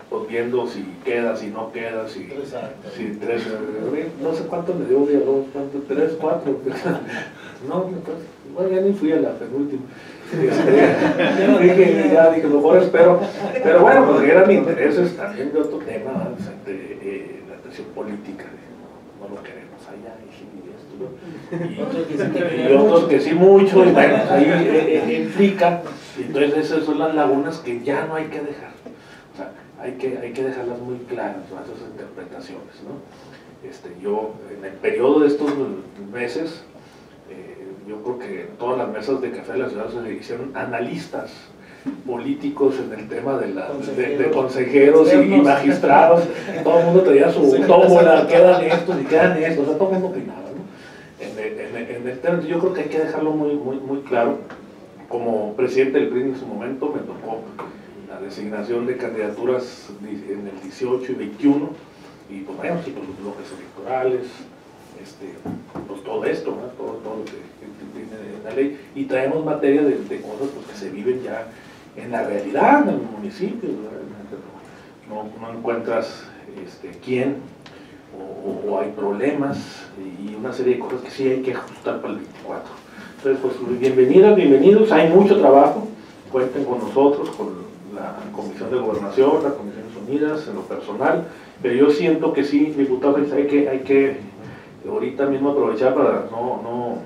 S2: pues viendo si queda, si no queda, si tres, no sé cuánto me dio Villalobos, cuánto, 3, 4, no, bueno, ya ni fui a la penúltima. Ya dije, mejor espero, pero bueno, porque eran intereses también de otro tema, la atención política, no lo queremos allá, y otros que sí mucho, y bueno, ahí implica, entonces esas son las lagunas que ya no hay que dejar, o sea, hay que dejarlas muy claras, esas interpretaciones, ¿no? Yo, en el periodo de estos meses, yo creo que en todas las mesas de café de la ciudad se hicieron analistas políticos en el tema de consejeros y magistrados, todo el mundo traía su tómbola, quedan estos y quedan estos, o sea, todo el mundo opinaba, ¿no? En el tema, yo creo que hay que dejarlo muy claro. Como presidente del PRI en su momento me tocó la designación de candidaturas en el 18 y 21, y pues bueno, sí, pues los bloques electorales, pues todo esto, ¿no? todo lo que tiene la ley, y traemos materia de cosas pues, que se viven ya en la realidad, en los municipios, no encuentras quién, o hay problemas, y una serie de cosas que sí hay que ajustar para el 24. Entonces, pues bienvenidos, hay mucho trabajo, cuenten con nosotros, con la Comisión de Gobernación, las Comisiones Unidas, en lo personal, pero yo siento que sí, diputados, hay que ahorita mismo aprovechar para no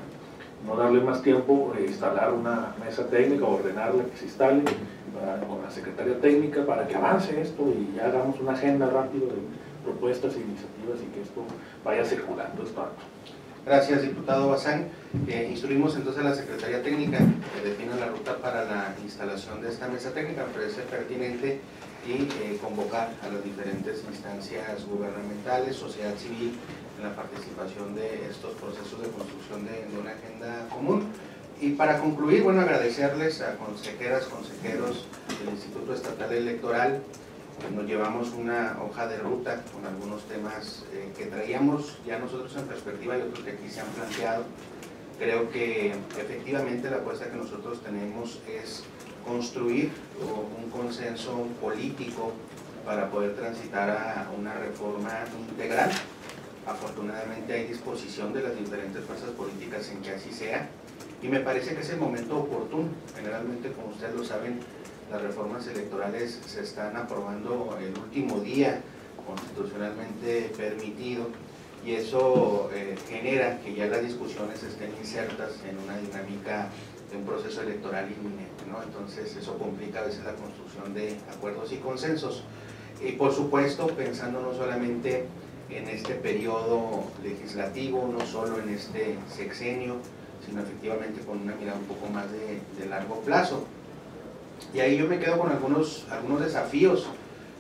S2: darle más tiempo, instalar una mesa técnica, ordenarla que se instale con la secretaria técnica para que avance esto y ya hagamos una agenda rápida de propuestas e iniciativas y que esto vaya circulando.
S1: Gracias, diputado Bazán. Instruimos entonces a la Secretaría Técnica que defina la ruta para la instalación de esta mesa técnica, me parece pertinente, y convocar a las diferentes instancias gubernamentales, sociedad civil, en la participación de estos procesos de construcción de una agenda común. Y para concluir, bueno, agradecerles a consejeras, consejeros del Instituto Estatal Electoral. Nos llevamos una hoja de ruta con algunos temas que traíamos ya nosotros en perspectiva y otros que aquí se han planteado. Creo que efectivamente la apuesta que nosotros tenemos es construir un consenso político para poder transitar a una reforma integral. Afortunadamente hay disposición de las diferentes fuerzas políticas en que así sea, y me parece que es el momento oportuno. Generalmente, como ustedes lo saben, las reformas electorales se están aprobando el último día constitucionalmente permitido, y eso genera que ya las discusiones estén insertas en una dinámica de un proceso electoral inminente, ¿no? Entonces eso complica a veces la construcción de acuerdos y consensos. Y por supuesto, pensando no solamente en este periodo legislativo, no solo en este sexenio, sino efectivamente con una mirada un poco más de largo plazo. Y ahí yo me quedo con algunos desafíos.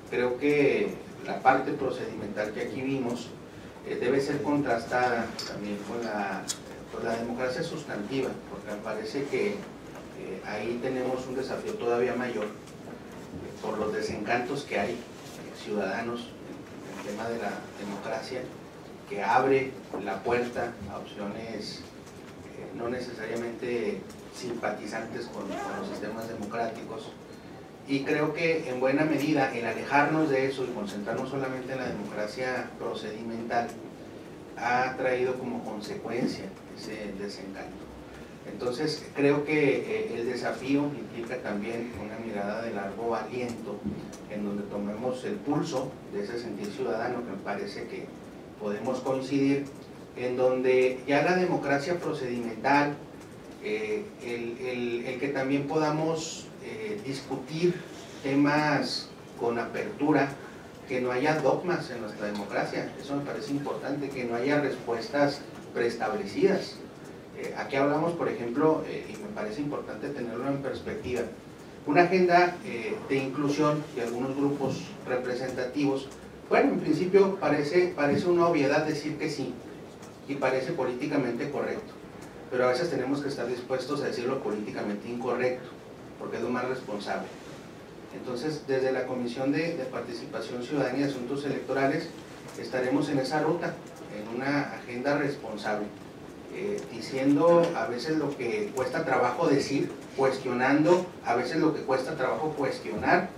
S1: Creo que la parte procedimental que aquí vimos debe ser contrastada también con la democracia sustantiva, porque me parece que ahí tenemos un desafío todavía mayor por los desencantos que hay ciudadanos en el tema de la democracia, que abre la puerta a opciones no necesariamente simpatizantes con los sistemas democráticos, y creo que en buena medida el alejarnos de eso y concentrarnos solamente en la democracia procedimental ha traído como consecuencia ese desencanto. Entonces creo que el desafío implica también una mirada de largo aliento, en donde tomemos el pulso de ese sentir ciudadano, que me parece que podemos coincidir, en donde ya la democracia procedimental, el que también podamos discutir temas con apertura, que no haya dogmas en nuestra democracia, eso me parece importante, que no haya respuestas preestablecidas. Aquí hablamos, por ejemplo, y me parece importante tenerlo en perspectiva, una agenda de inclusión de algunos grupos representativos. Bueno, en principio parece una obviedad decir que sí, y parece políticamente correcto, pero a veces tenemos que estar dispuestos a decirlo políticamente incorrecto, porque es lo más responsable. Entonces, desde la Comisión de Participación Ciudadana y Asuntos Electorales estaremos en esa ruta, en una agenda responsable, diciendo a veces lo que cuesta trabajo decir, cuestionando a veces lo que cuesta trabajo cuestionar,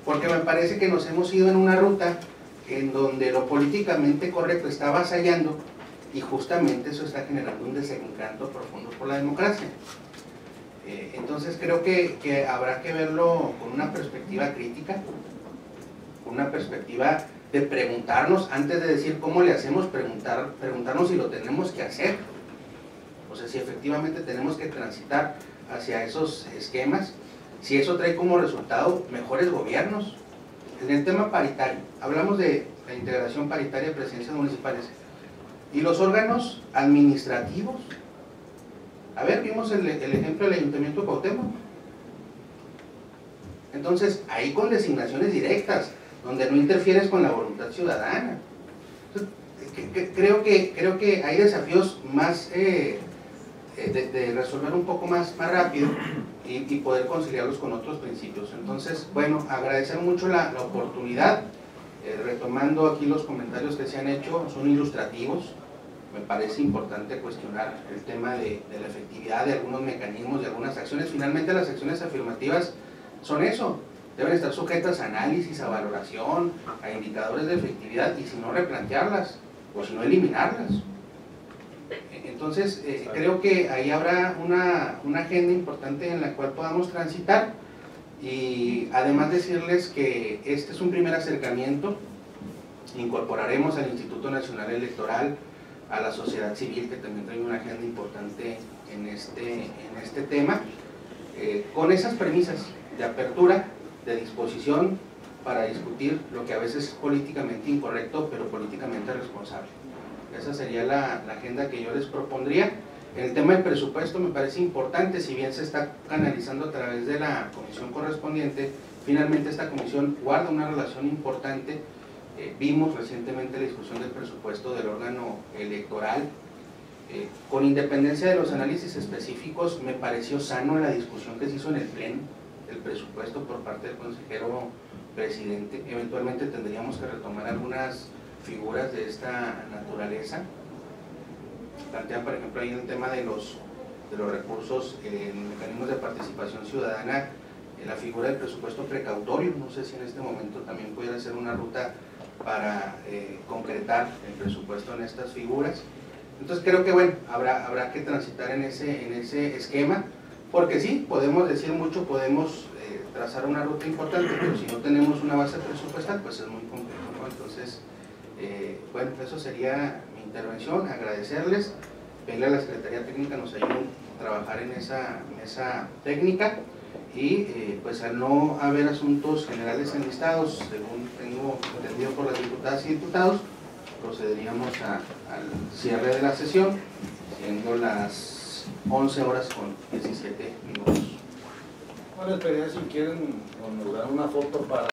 S1: porque me parece que nos hemos ido en una ruta en donde lo políticamente correcto está avasallando y justamente eso está generando un desencanto profundo por la democracia. Entonces creo que habrá que verlo con una perspectiva crítica, con una perspectiva de preguntarnos, antes de decir cómo le hacemos, preguntarnos si lo tenemos que hacer, o sea, si efectivamente tenemos que transitar hacia esos esquemas, si eso trae como resultado mejores gobiernos. En el tema paritario, hablamos de la integración paritaria de presidencias municipales y los órganos administrativos. A ver, vimos el ejemplo del Ayuntamiento de Cuauhtémoc. Entonces, ahí con designaciones directas, donde no interfieres con la voluntad ciudadana. Entonces, creo que hay desafíos más de resolver un poco más rápido y poder conciliarlos con otros principios. Entonces, bueno, agradecer mucho la oportunidad, retomando aquí los comentarios que se han hecho, son ilustrativos. Me parece importante cuestionar el tema de la efectividad de algunos mecanismos, de algunas acciones. Finalmente las acciones afirmativas son eso, deben estar sujetas a análisis, a valoración, a indicadores de efectividad, y si no, replantearlas, o si no, eliminarlas. Entonces, creo que ahí habrá una agenda importante en la cual podamos transitar, y además decirles que este es un primer acercamiento. Incorporaremos al Instituto Nacional Electoral, a la sociedad civil, que también trae una agenda importante en este tema, con esas premisas de apertura, de disposición para discutir lo que a veces es políticamente incorrecto, pero políticamente responsable. Esa sería la agenda que yo les propondría. En el tema del presupuesto me parece importante, si bien se está canalizando a través de la comisión correspondiente, finalmente esta comisión guarda una relación importante. Vimos recientemente la discusión del presupuesto del órgano electoral. Con independencia de los análisis específicos, me pareció sano la discusión que se hizo en el pleno del presupuesto por parte del consejero presidente. Eventualmente tendríamos que retomar algunas figuras de esta naturaleza. Plantean, por ejemplo, ahí el tema de los recursos en mecanismos de participación ciudadana, la figura del presupuesto precautorio. No sé si en este momento también pudiera ser una ruta para concretar el presupuesto en estas figuras. Entonces creo que bueno, habrá que transitar en ese esquema, porque sí, podemos decir mucho, podemos trazar una ruta importante, pero si no tenemos una base presupuestal, pues es muy complejo, ¿no? Entonces, bueno, eso sería mi intervención. Agradecerles, pedirle a la Secretaría Técnica nos ayuden a trabajar en esa mesa técnica, y pues al no haber asuntos generales enlistados, según tengo entendido por las diputadas y diputados, procederíamos al cierre de la sesión, siendo las 11 horas con 17 minutos.
S12: Bueno, les pediría si quieren nos dan una foto para